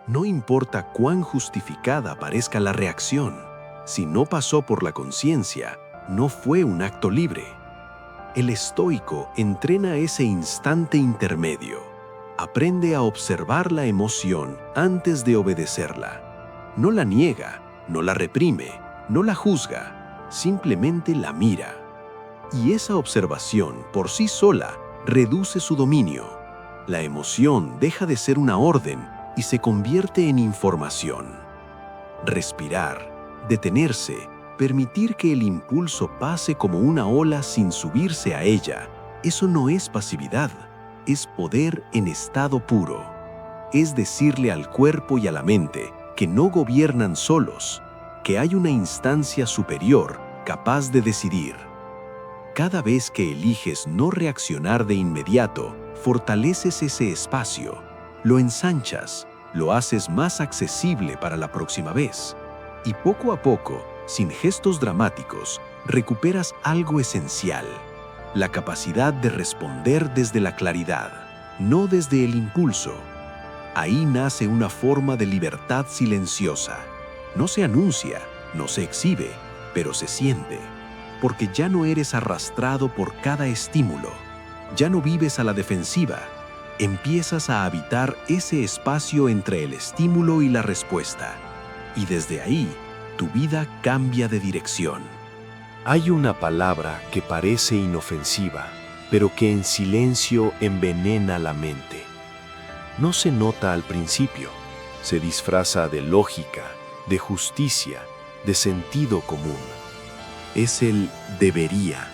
[SPEAKER 3] No importa cuán justificada parezca la reacción, si no pasó por la conciencia, no fue un acto libre. El estoico entrena ese instante intermedio. Aprende a observar la emoción antes de obedecerla. No la niega, no la reprime, no la juzga, simplemente la mira. Y esa observación por sí sola reduce su dominio. La emoción deja de ser una orden y se convierte en información. Respirar, detenerse, permitir que el impulso pase como una ola sin subirse a ella, eso no es pasividad, es poder en estado puro. Es decirle al cuerpo y a la mente que no gobiernan solos, que hay una instancia superior capaz de decidir. Cada vez que eliges no reaccionar de inmediato, fortaleces ese espacio, lo ensanchas, lo haces más accesible para la próxima vez. Y poco a poco, sin gestos dramáticos, recuperas algo esencial, la capacidad de responder desde la claridad, no desde el impulso. Ahí nace una forma de libertad silenciosa. No se anuncia, no se exhibe, pero se siente. Porque ya no eres arrastrado por cada estímulo, ya no vives a la defensiva, empiezas a habitar ese espacio entre el estímulo y la respuesta. Y desde ahí, tu vida cambia de dirección.
[SPEAKER 2] Hay una palabra que parece inofensiva, pero que en silencio envenena la mente. No se nota al principio, se disfraza de lógica, de justicia, de sentido común. Es el debería.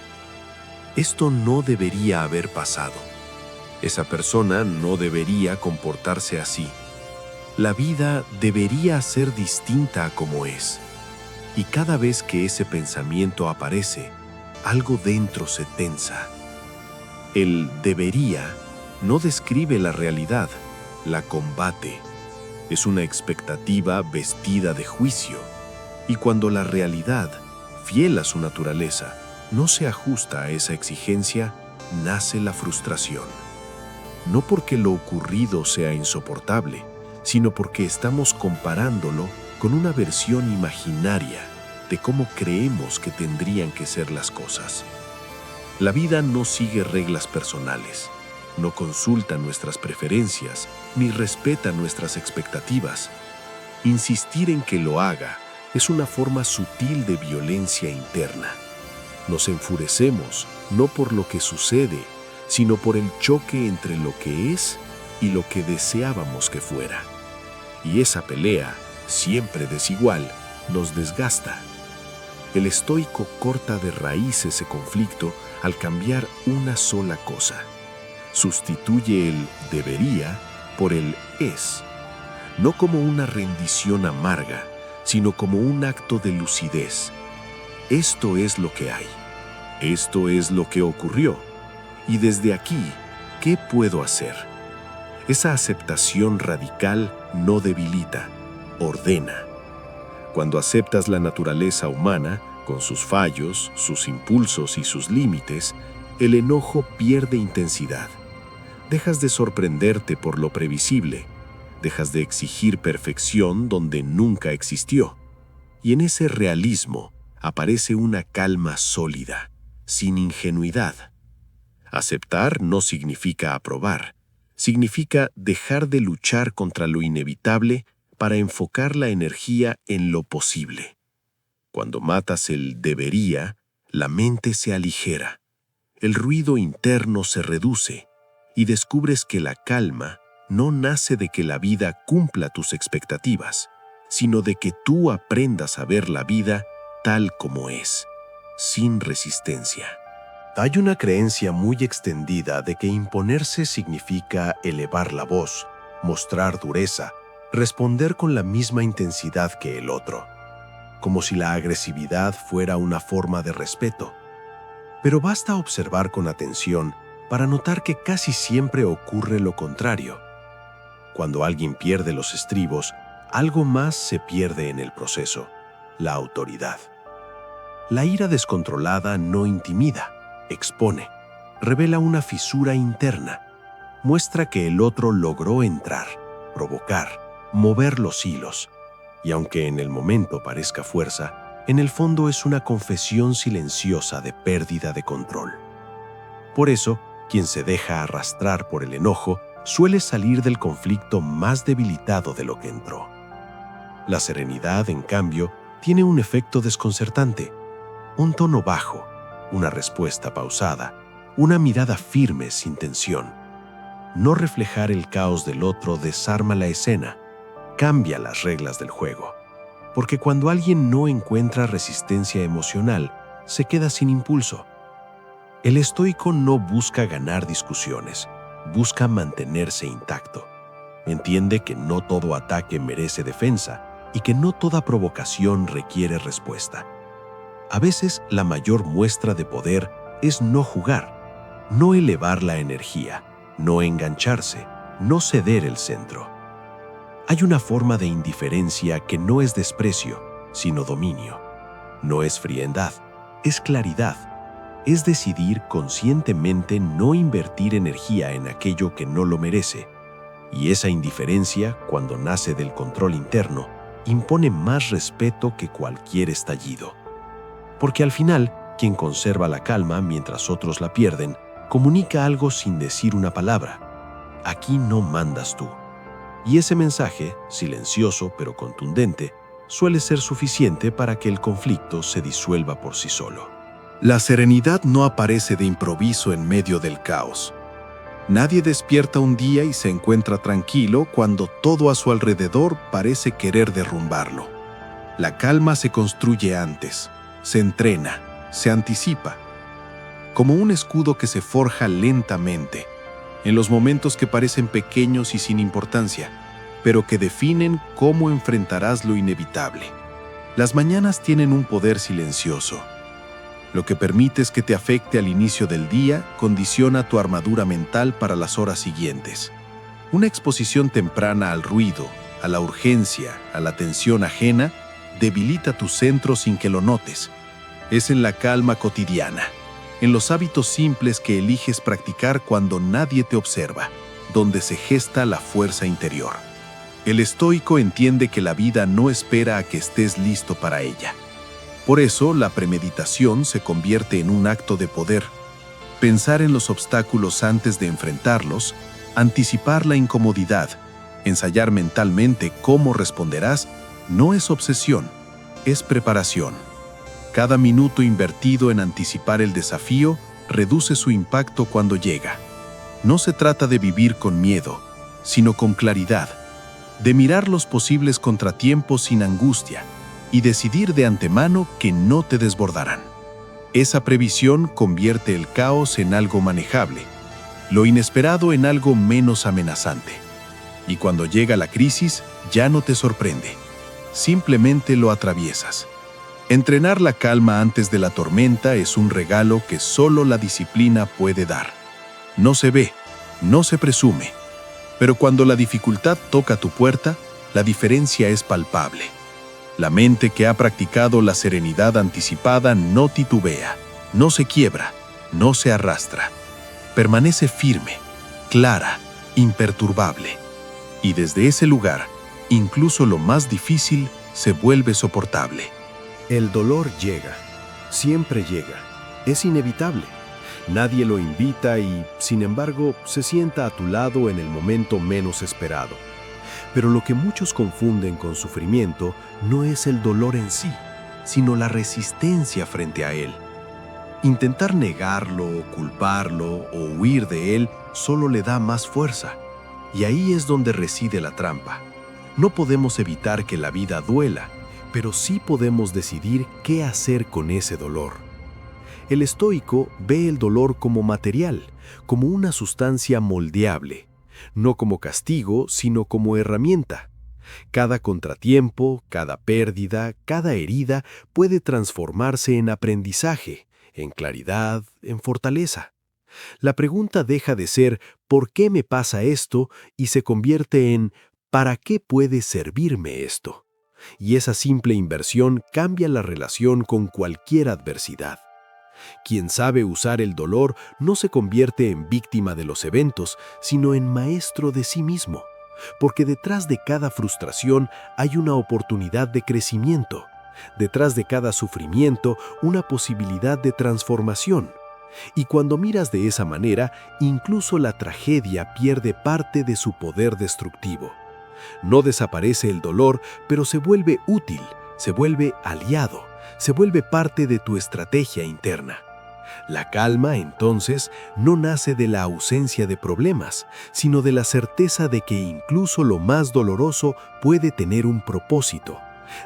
[SPEAKER 2] Esto no debería haber pasado. Esa persona no debería comportarse así. La vida debería ser distinta a como es. Y cada vez que ese pensamiento aparece, algo dentro se tensa. El debería no describe la realidad, la combate. Es una expectativa vestida de juicio. Y cuando la realidad, fiel a su naturaleza, no se ajusta a esa exigencia, nace la frustración. No porque lo ocurrido sea insoportable, sino porque estamos comparándolo con una versión imaginaria de cómo creemos que tendrían que ser las cosas. La vida no sigue reglas personales, no consulta nuestras preferencias, ni respeta nuestras expectativas. Insistir en que lo haga es una forma sutil de violencia interna. Nos enfurecemos no por lo que sucede, sino por el choque entre lo que es y lo que deseábamos que fuera. Y esa pelea, siempre desigual, nos desgasta. El estoico corta de raíz ese conflicto al cambiar una sola cosa. Sustituye el debería por el es, no como una rendición amarga, sino como un acto de lucidez. Esto es lo que hay. Esto es lo que ocurrió. Y desde aquí, ¿qué puedo hacer? Esa aceptación radical no debilita, ordena. Cuando aceptas la naturaleza humana, con sus fallos, sus impulsos y sus límites, el enojo pierde intensidad. Dejas de sorprenderte por lo previsible. Dejas de exigir perfección donde nunca existió. Y en ese realismo aparece una calma sólida, sin ingenuidad. Aceptar no significa aprobar. Significa dejar de luchar contra lo inevitable para enfocar la energía en lo posible. Cuando matas el debería, la mente se aligera, el ruido interno se reduce y descubres que la calma no nace de que la vida cumpla tus expectativas, sino de que tú aprendas a ver la vida tal como es, sin resistencia.
[SPEAKER 1] Hay una creencia muy extendida de que imponerse significa elevar la voz, mostrar dureza, responder con la misma intensidad que el otro, como si la agresividad fuera una forma de respeto. Pero basta observar con atención para notar que casi siempre ocurre lo contrario. Cuando alguien pierde los estribos, algo más se pierde en el proceso: la autoridad. La ira descontrolada no intimida, expone, revela una fisura interna, muestra que el otro logró entrar, provocar, mover los hilos. Y aunque en el momento parezca fuerza, en el fondo es una confesión silenciosa de pérdida de control. Por eso, quien se deja arrastrar por el enojo suele salir del conflicto más debilitado de lo que entró. La serenidad, en cambio, tiene un efecto desconcertante. Un tono bajo, una respuesta pausada, una mirada firme sin tensión. No reflejar el caos del otro desarma la escena, cambia las reglas del juego. Porque cuando alguien no encuentra resistencia emocional, se queda sin impulso. El estoico no busca ganar discusiones, busca mantenerse intacto. Entiende que no todo ataque merece defensa y que no toda provocación requiere respuesta. A veces la mayor muestra de poder es no jugar, no elevar la energía, no engancharse, no ceder el centro. Hay una forma de indiferencia que no es desprecio, sino dominio. No es frialdad, es claridad. Es decidir conscientemente no invertir energía en aquello que no lo merece. Y esa indiferencia, cuando nace del control interno, impone más respeto que cualquier estallido. Porque al final, quien conserva la calma mientras otros la pierden, comunica algo sin decir una palabra. Aquí no mandas tú. Y ese mensaje, silencioso pero contundente, suele ser suficiente para que el conflicto se disuelva por sí solo.
[SPEAKER 2] La serenidad no aparece de improviso en medio del caos. Nadie despierta un día y se encuentra tranquilo cuando todo a su alrededor parece querer derrumbarlo. La calma se construye antes, se entrena, se anticipa. Como un escudo que se forja lentamente, en los momentos que parecen pequeños y sin importancia, pero que definen cómo enfrentarás lo inevitable. Las mañanas tienen un poder silencioso. Lo que permites que te afecte al inicio del día condiciona tu armadura mental para las horas siguientes. Una exposición temprana al ruido, a la urgencia, a la tensión ajena, debilita tu centro sin que lo notes. Es en la calma cotidiana, en los hábitos simples que eliges practicar cuando nadie te observa, donde se gesta la fuerza interior. El estoico entiende que la vida no espera a que estés listo para ella. Por eso, la premeditación se convierte en un acto de poder. Pensar en los obstáculos antes de enfrentarlos, anticipar la incomodidad, ensayar mentalmente cómo responderás, no es obsesión, es preparación. Cada minuto invertido en anticipar el desafío reduce su impacto cuando llega. No se trata de vivir con miedo, sino con claridad, de mirar los posibles contratiempos sin angustia, y decidir de antemano que no te desbordarán. Esa previsión convierte el caos en algo manejable, lo inesperado en algo menos amenazante. Y cuando llega la crisis, ya no te sorprende. Simplemente lo atraviesas. Entrenar la calma antes de la tormenta es un regalo que solo la disciplina puede dar. No se ve, no se presume, pero cuando la dificultad toca tu puerta, la diferencia es palpable. La mente que ha practicado la serenidad anticipada no titubea, no se quiebra, no se arrastra. Permanece firme, clara, imperturbable. Y desde ese lugar, incluso lo más difícil se vuelve soportable.
[SPEAKER 3] El dolor llega, siempre llega, es inevitable. Nadie lo invita y, sin embargo, se sienta a tu lado en el momento menos esperado. Pero lo que muchos confunden con sufrimiento no es el dolor en sí, sino la resistencia frente a él. Intentar negarlo, culparlo o huir de él solo le da más fuerza. Y ahí es donde reside la trampa. No podemos evitar que la vida duela, pero sí podemos decidir qué hacer con ese dolor. El estoico ve el dolor como material, como una sustancia moldeable, no como castigo, sino como herramienta. Cada contratiempo, cada pérdida, cada herida puede transformarse en aprendizaje, en claridad, en fortaleza. La pregunta deja de ser ¿por qué me pasa esto? Y se convierte en ¿para qué puede servirme esto? Y esa simple inversión cambia la relación con cualquier adversidad. Quien sabe usar el dolor no se convierte en víctima de los eventos, sino en maestro de sí mismo,
[SPEAKER 2] porque detrás de cada frustración hay una oportunidad de crecimiento, detrás de cada sufrimiento una posibilidad de transformación. Y cuando miras de esa manera, incluso la tragedia pierde parte de su poder destructivo. No desaparece el dolor, pero se vuelve útil, se vuelve aliado, se vuelve parte de tu estrategia interna. La calma, entonces, no nace de la ausencia de problemas, sino de la certeza de que incluso lo más doloroso puede tener un propósito,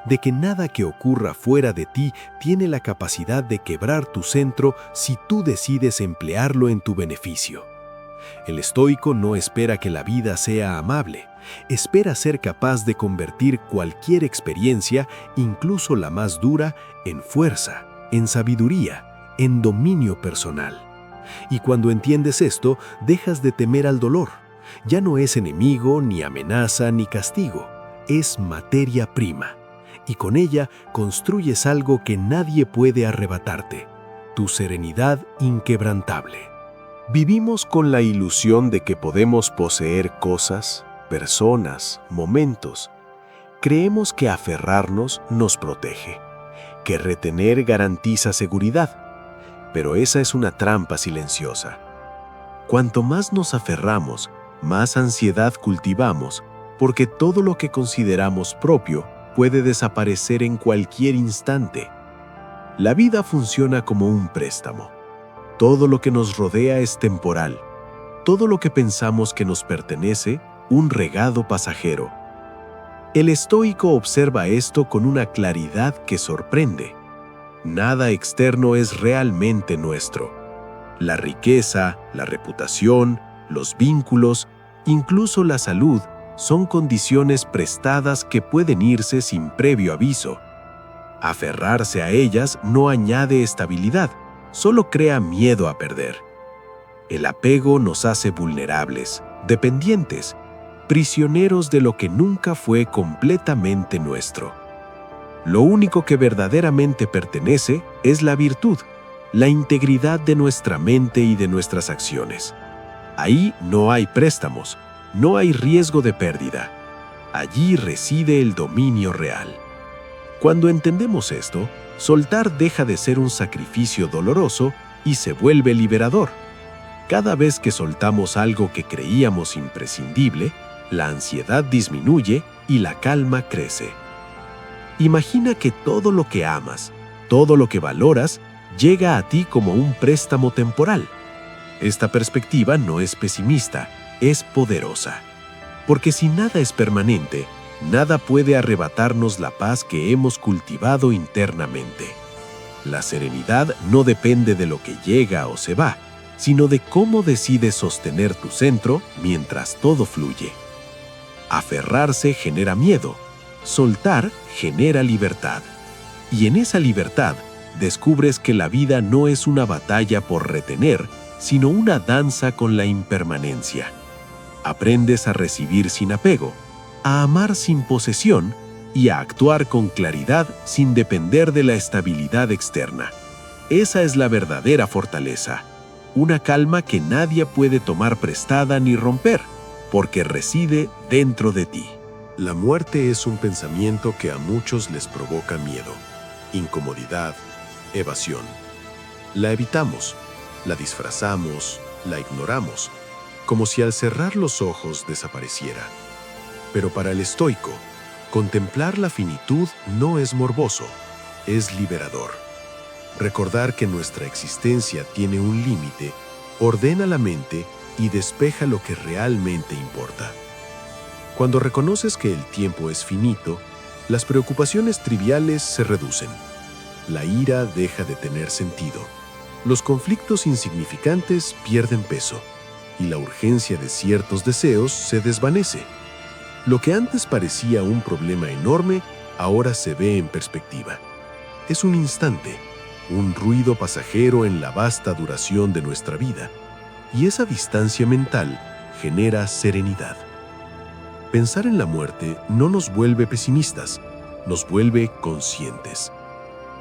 [SPEAKER 2] de que nada que ocurra fuera de ti tiene la capacidad de quebrar tu centro si tú decides emplearlo en tu beneficio. El estoico no espera que la vida sea amable, espera ser capaz de convertir cualquier experiencia, incluso la más dura, en fuerza, en sabiduría, en dominio personal. Y cuando entiendes esto, dejas de temer al dolor. Ya no es enemigo, ni amenaza, ni castigo. Es materia prima. Y con ella construyes algo que nadie puede arrebatarte: tu serenidad inquebrantable.
[SPEAKER 1] Vivimos con la ilusión de que podemos poseer cosas, personas, momentos. Creemos que aferrarnos nos protege, que retener garantiza seguridad. Pero esa es una trampa silenciosa. Cuanto más nos aferramos, más ansiedad cultivamos, porque todo lo que consideramos propio puede desaparecer en cualquier instante. La vida funciona como un préstamo. Todo lo que nos rodea es temporal. Todo lo que pensamos que nos pertenece, un regalo pasajero. El estoico observa esto con una claridad que sorprende. Nada externo es realmente nuestro. La riqueza, la reputación, los vínculos, incluso la salud, son condiciones prestadas que pueden irse sin previo aviso. Aferrarse a ellas no añade estabilidad, solo crea miedo a perder. El apego nos hace vulnerables, dependientes, prisioneros de lo que nunca fue completamente nuestro. Lo único que verdaderamente pertenece es la virtud, la integridad de nuestra mente y de nuestras acciones. Ahí no hay préstamos, no hay riesgo de pérdida. Allí reside el dominio real. Cuando entendemos esto, soltar deja de ser un sacrificio doloroso y se vuelve liberador. Cada vez que soltamos algo que creíamos imprescindible, la ansiedad disminuye y la calma crece. Imagina que todo lo que amas, todo lo que valoras, llega a ti como un préstamo temporal. Esta perspectiva no es pesimista, es poderosa. Porque si nada es permanente, nada puede arrebatarnos la paz que hemos cultivado internamente. La serenidad no depende de lo que llega o se va, sino de cómo decides sostener tu centro mientras todo fluye. Aferrarse genera miedo, soltar genera libertad. Y en esa libertad descubres que la vida no es una batalla por retener, sino una danza con la impermanencia. Aprendes a recibir sin apego, a amar sin posesión y a actuar con claridad sin depender de la estabilidad externa. Esa es la verdadera fortaleza, una calma que nadie puede tomar prestada ni romper, porque reside dentro de ti.
[SPEAKER 3] La muerte es un pensamiento que a muchos les provoca miedo, incomodidad, evasión. La evitamos, la disfrazamos, la ignoramos, como si al cerrar los ojos desapareciera. Pero para el estoico, contemplar la finitud no es morboso, es liberador. Recordar que nuestra existencia tiene un límite, ordena la mente y despeja lo que realmente importa. Cuando reconoces que el tiempo es finito, las preocupaciones triviales se reducen. La ira deja de tener sentido. Los conflictos insignificantes pierden peso y la urgencia de ciertos deseos se desvanece. Lo que antes parecía un problema enorme, ahora se ve en perspectiva. Es un instante, un ruido pasajero en la vasta duración de nuestra vida, y esa distancia mental genera serenidad. Pensar en la muerte no nos vuelve pesimistas, nos vuelve conscientes.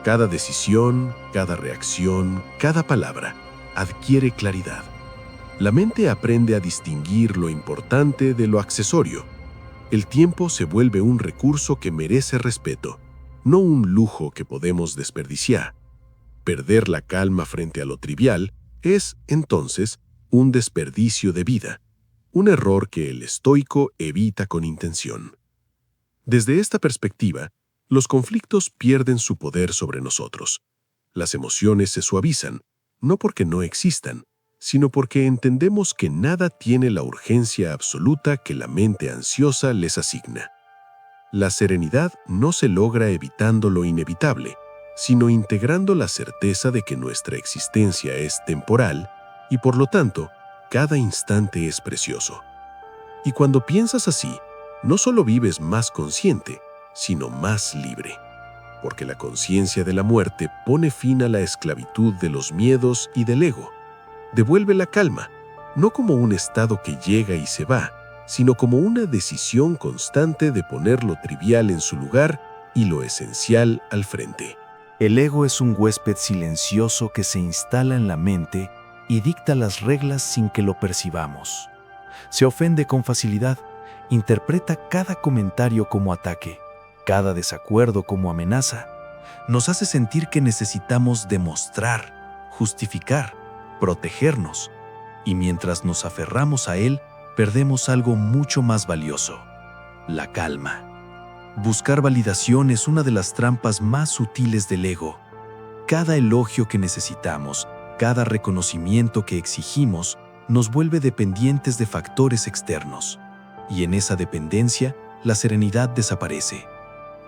[SPEAKER 3] Cada decisión, cada reacción, cada palabra adquiere claridad. La mente aprende a distinguir lo importante de lo accesorio,
[SPEAKER 2] El tiempo se vuelve un recurso que merece respeto, no un lujo que podemos desperdiciar. Perder la calma frente a lo trivial es, entonces, un desperdicio de vida, un error que el estoico evita con intención. Desde esta perspectiva, los conflictos pierden su poder sobre nosotros. Las emociones se suavizan, no porque no existan, sino porque entendemos que nada tiene la urgencia absoluta que la mente ansiosa les asigna. La serenidad no se logra evitando lo inevitable, sino integrando la certeza de que nuestra existencia es temporal y, por lo tanto, cada instante es precioso. Y cuando piensas así, no solo vives más consciente, sino más libre, porque la conciencia de la muerte pone fin a la esclavitud de los miedos y del ego. Devuelve la calma, no como un estado que llega y se va, sino como una decisión constante de poner lo trivial en su lugar y lo esencial al frente.
[SPEAKER 4] El ego es un huésped silencioso que se instala en la mente y dicta las reglas sin que lo percibamos. Se ofende con facilidad, interpreta cada comentario como ataque, cada desacuerdo como amenaza. Nos hace sentir que necesitamos demostrar, justificar, protegernos, y mientras nos aferramos a él, perdemos algo mucho más valioso: la calma. Buscar validación es una de las trampas más sutiles del ego. Cada elogio que necesitamos, cada reconocimiento que exigimos, nos vuelve dependientes de factores externos. Y en esa dependencia, la serenidad desaparece.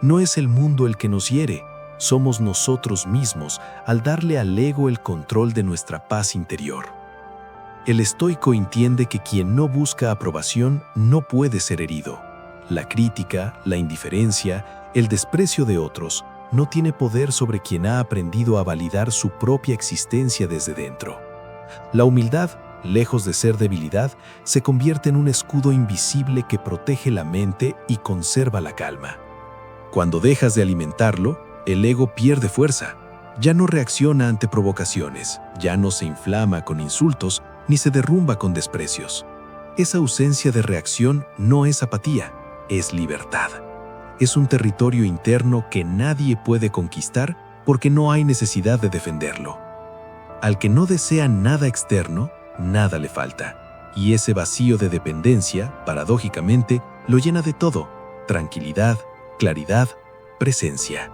[SPEAKER 4] No es el mundo el que nos hiere, somos nosotros mismos al darle al ego el control de nuestra paz interior. El estoico entiende que quien no busca aprobación no puede ser herido. La crítica, la indiferencia, el desprecio de otros no tiene poder sobre quien ha aprendido a validar su propia existencia desde dentro. La humildad, lejos de ser debilidad, se convierte en un escudo invisible que protege la mente y conserva la calma. Cuando dejas de alimentarlo, el ego pierde fuerza. Ya no reacciona ante provocaciones, ya no se inflama con insultos, ni se derrumba con desprecios. Esa ausencia de reacción no es apatía, es libertad. Es un territorio interno que nadie puede conquistar porque no hay necesidad de defenderlo. Al que no desea nada externo, nada le falta. Y ese vacío de dependencia, paradójicamente, lo llena de todo: tranquilidad, claridad, presencia.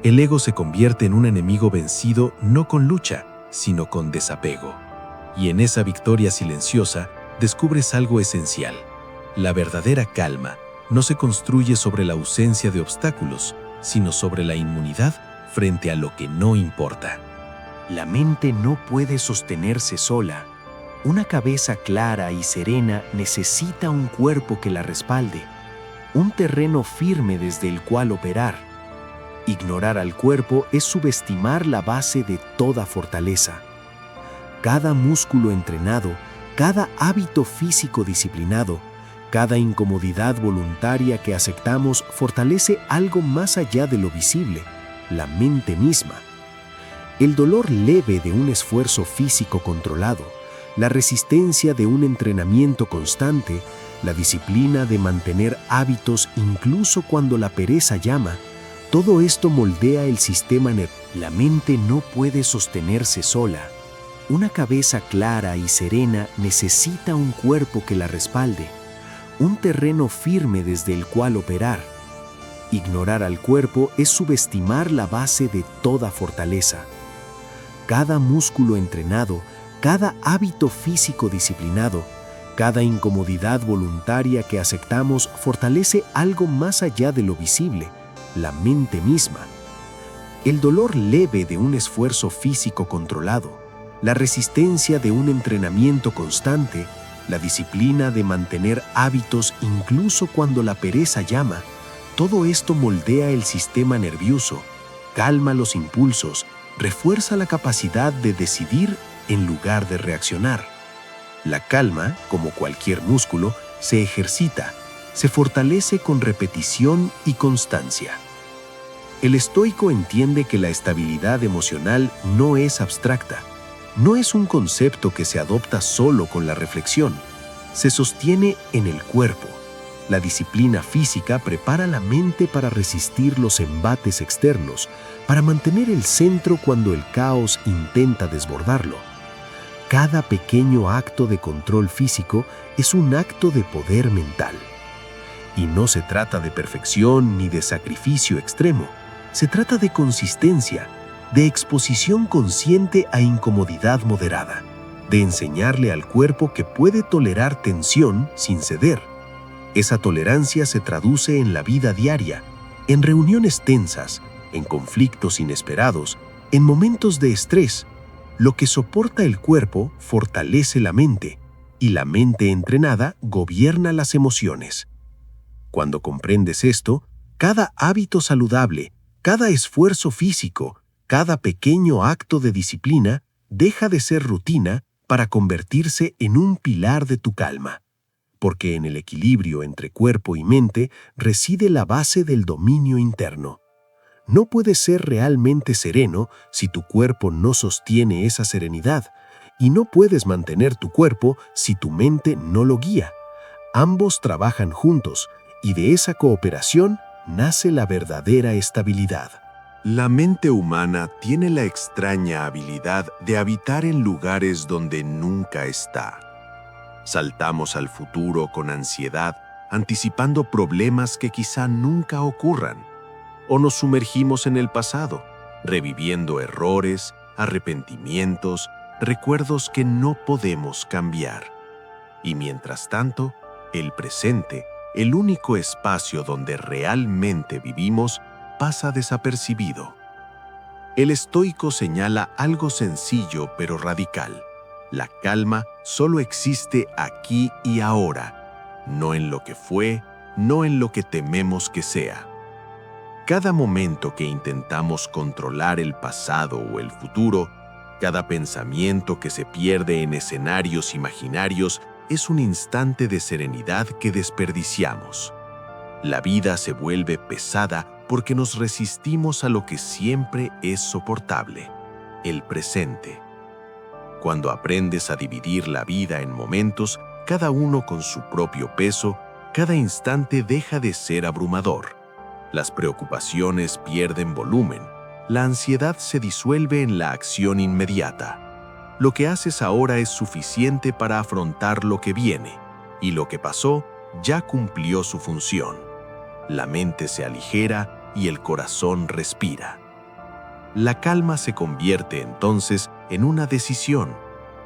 [SPEAKER 4] El ego se convierte en un enemigo vencido no con lucha, sino con desapego. Y en esa victoria silenciosa descubres algo esencial: la verdadera calma no se construye sobre la ausencia de obstáculos, sino sobre la inmunidad frente a lo que no importa.
[SPEAKER 5] La mente no puede sostenerse sola. Una cabeza clara y serena necesita un cuerpo que la respalde, un terreno firme desde el cual operar. Ignorar al cuerpo es subestimar la base de toda fortaleza. Cada músculo entrenado, cada hábito físico disciplinado, cada incomodidad voluntaria que aceptamos fortalece algo más allá de lo visible: la mente misma. El dolor leve de un esfuerzo físico controlado, la resistencia de un entrenamiento constante, la disciplina de mantener hábitos incluso cuando la pereza llama, todo esto moldea el sistema nervioso. La mente no puede sostenerse sola. Una cabeza clara y serena necesita un cuerpo que la respalde, un terreno firme desde el cual operar. Ignorar al cuerpo es subestimar la base de toda fortaleza. Cada músculo entrenado, cada hábito físico disciplinado, cada incomodidad voluntaria que aceptamos fortalece algo más allá de lo visible: la mente misma. El dolor leve de un esfuerzo físico controlado, la resistencia de un entrenamiento constante, la disciplina de mantener hábitos incluso cuando la pereza llama, todo esto moldea el sistema nervioso, calma los impulsos, refuerza la capacidad de decidir en lugar de reaccionar. La calma, como cualquier músculo, se ejercita, se fortalece con repetición y constancia. El estoico entiende que la estabilidad emocional no es abstracta, no es un concepto que se adopta solo con la reflexión, se sostiene en el cuerpo. La disciplina física prepara la mente para resistir los embates externos, para mantener el centro cuando el caos intenta desbordarlo. Cada pequeño acto de control físico es un acto de poder mental. Y no se trata de perfección ni de sacrificio extremo. Se trata de consistencia, de exposición consciente a incomodidad moderada, de enseñarle al cuerpo que puede tolerar tensión sin ceder. Esa tolerancia se traduce en la vida diaria, en reuniones tensas, en conflictos inesperados, en momentos de estrés. Lo que soporta el cuerpo fortalece la mente, y la mente entrenada gobierna las emociones. Cuando comprendes esto, cada hábito saludable, cada esfuerzo físico, cada pequeño acto de disciplina deja de ser rutina para convertirse en un pilar de tu calma. Porque en el equilibrio entre cuerpo y mente reside la base del dominio interno. No puedes ser realmente sereno si tu cuerpo no sostiene esa serenidad, y no puedes mantener tu cuerpo si tu mente no lo guía. Ambos trabajan juntos, y de esa cooperación nace la verdadera estabilidad.
[SPEAKER 2] La mente humana tiene la extraña habilidad de habitar en lugares donde nunca está. Saltamos al futuro con ansiedad, anticipando problemas que quizá nunca ocurran. O nos sumergimos en el pasado, reviviendo errores, arrepentimientos, recuerdos que no podemos cambiar. Y mientras tanto, el presente, el único espacio donde realmente vivimos, pasa desapercibido. El estoico señala algo sencillo pero radical. La calma solo existe aquí y ahora, no en lo que fue, no en lo que tememos que sea. Cada momento que intentamos controlar el pasado o el futuro, cada pensamiento que se pierde en escenarios imaginarios es un instante de serenidad que desperdiciamos. La vida se vuelve pesada porque nos resistimos a lo que siempre es soportable, el presente. Cuando aprendes a dividir la vida en momentos, cada uno con su propio peso, cada instante deja de ser abrumador. Las preocupaciones pierden volumen, la ansiedad se disuelve en la acción inmediata. Lo que haces ahora es suficiente para afrontar lo que viene, y lo que pasó ya cumplió su función. La mente se aligera y el corazón respira. La calma se convierte entonces en una decisión,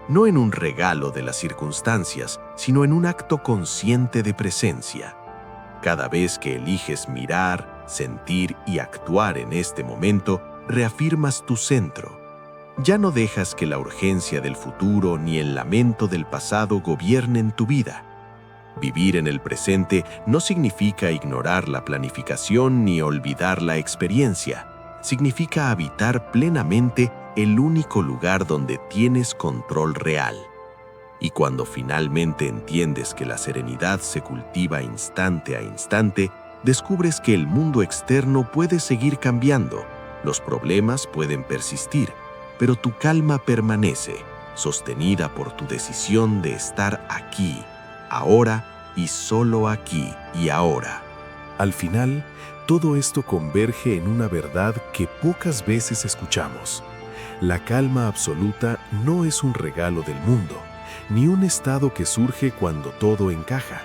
[SPEAKER 2] no en un regalo de las circunstancias, sino en un acto consciente de presencia. Cada vez que eliges mirar, sentir y actuar en este momento, reafirmas tu centro. Ya no dejas que la urgencia del futuro ni el lamento del pasado gobiernen tu vida. Vivir en el presente no significa ignorar la planificación ni olvidar la experiencia. Significa habitar plenamente el único lugar donde tienes control real. Y cuando finalmente entiendes que la serenidad se cultiva instante a instante, descubres que el mundo externo puede seguir cambiando, los problemas pueden persistir, pero tu calma permanece, sostenida por tu decisión de estar aquí, ahora y solo aquí y ahora.
[SPEAKER 4] Al final, todo esto converge en una verdad que pocas veces escuchamos. La calma absoluta no es un regalo del mundo, ni un estado que surge cuando todo encaja.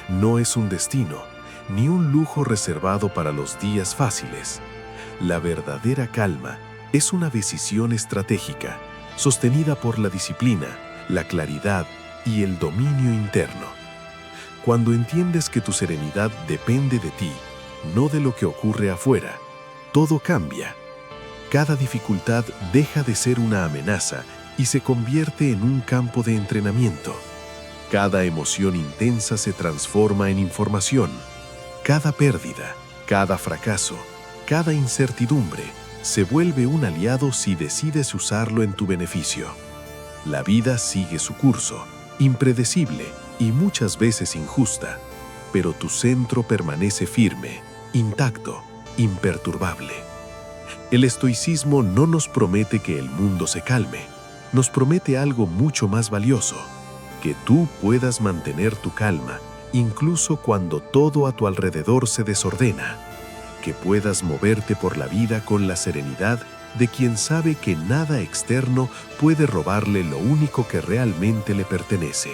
[SPEAKER 4] No es un destino, ni un lujo reservado para los días fáciles. La verdadera calma es una decisión estratégica, sostenida por la disciplina, la claridad y el dominio interno. Cuando entiendes que tu serenidad depende de ti, no de lo que ocurre afuera, todo cambia. Cada dificultad deja de ser una amenaza y se convierte en un campo de entrenamiento. Cada emoción intensa se transforma en información. Cada pérdida, cada fracaso, cada incertidumbre se vuelve un aliado si decides usarlo en tu beneficio. La vida sigue su curso, impredecible y muchas veces injusta, pero tu centro permanece firme, intacto, imperturbable. El estoicismo no nos promete que el mundo se calme, nos promete algo mucho más valioso, que tú puedas mantener tu calma
[SPEAKER 2] incluso cuando todo a tu alrededor se desordena, que puedas moverte por la vida con la serenidad de quien sabe que nada externo puede robarle lo único que realmente le pertenece: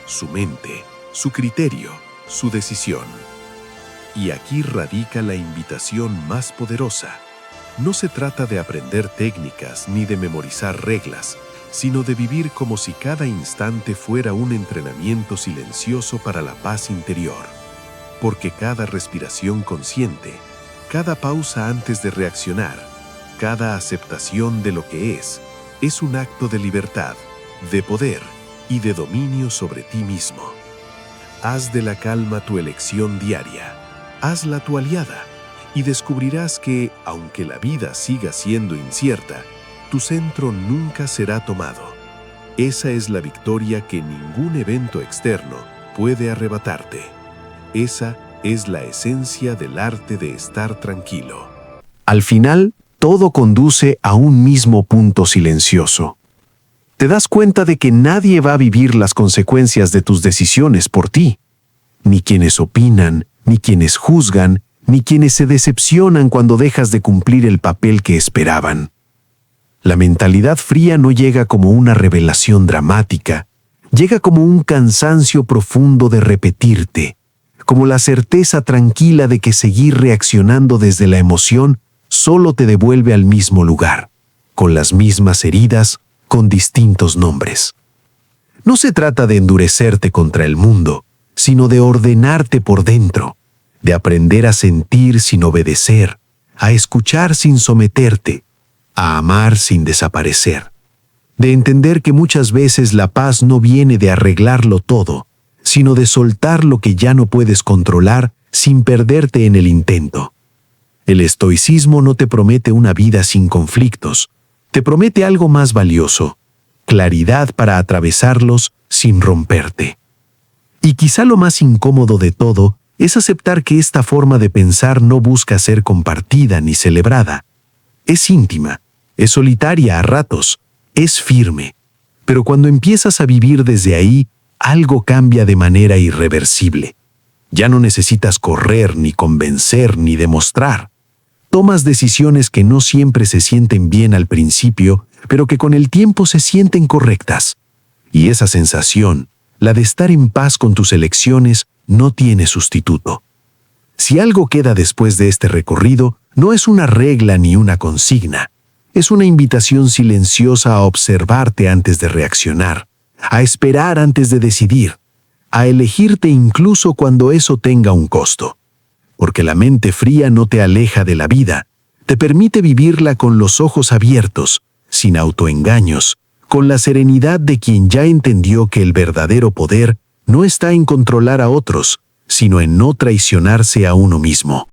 [SPEAKER 2] su mente, su criterio, su decisión. Y aquí radica la invitación más poderosa. No se trata de aprender técnicas ni de memorizar reglas, sino de vivir como si cada instante fuera un entrenamiento silencioso para la paz interior. Porque cada respiración consciente, cada pausa antes de reaccionar, cada aceptación de lo que es un acto de libertad, de poder y de dominio sobre ti mismo. Haz de la calma tu elección diaria, hazla tu aliada, y descubrirás que, aunque la vida siga siendo incierta, tu centro nunca será tomado. Esa es la victoria que ningún evento externo puede arrebatarte. Esa es la esencia del arte de estar tranquilo.
[SPEAKER 1] Al final, todo conduce a un mismo punto silencioso. Te das cuenta de que nadie va a vivir las consecuencias de tus decisiones por ti. Ni quienes opinan, ni quienes juzgan, ni quienes se decepcionan cuando dejas de cumplir el papel que esperaban. La mentalidad fría no llega como una revelación dramática, llega como un cansancio profundo de repetirte, como la certeza tranquila de que seguir reaccionando desde la emoción solo te devuelve al mismo lugar, con las mismas heridas, con distintos nombres. No se trata de endurecerte contra el mundo, sino de ordenarte por dentro, de aprender a sentir sin obedecer, a escuchar sin someterte, a amar sin desaparecer, de entender que muchas veces la paz no viene de arreglarlo todo, sino de soltar lo que ya no puedes controlar sin perderte en el intento. El estoicismo no te promete una vida sin conflictos, te promete algo más valioso: claridad para atravesarlos sin romperte. Y quizá lo más incómodo de todo es aceptar que esta forma de pensar no busca ser compartida ni celebrada. Es íntima, es solitaria a ratos, es firme. Pero cuando empiezas a vivir desde ahí, algo cambia de manera irreversible. Ya no necesitas correr, ni convencer, ni demostrar. Tomas decisiones que no siempre se sienten bien al principio, pero que con el tiempo se sienten correctas. Y esa sensación, la de estar en paz con tus elecciones, no tiene sustituto. Si algo queda después de este recorrido, no es una regla ni una consigna. Es una invitación silenciosa a observarte antes de reaccionar, a esperar antes de decidir, a elegirte incluso cuando eso tenga un costo. Porque la mente fría no te aleja de la vida, te permite vivirla con los ojos abiertos, sin autoengaños, con la serenidad de quien ya entendió que el verdadero poder no está en controlar a otros, sino en no traicionarse a uno mismo.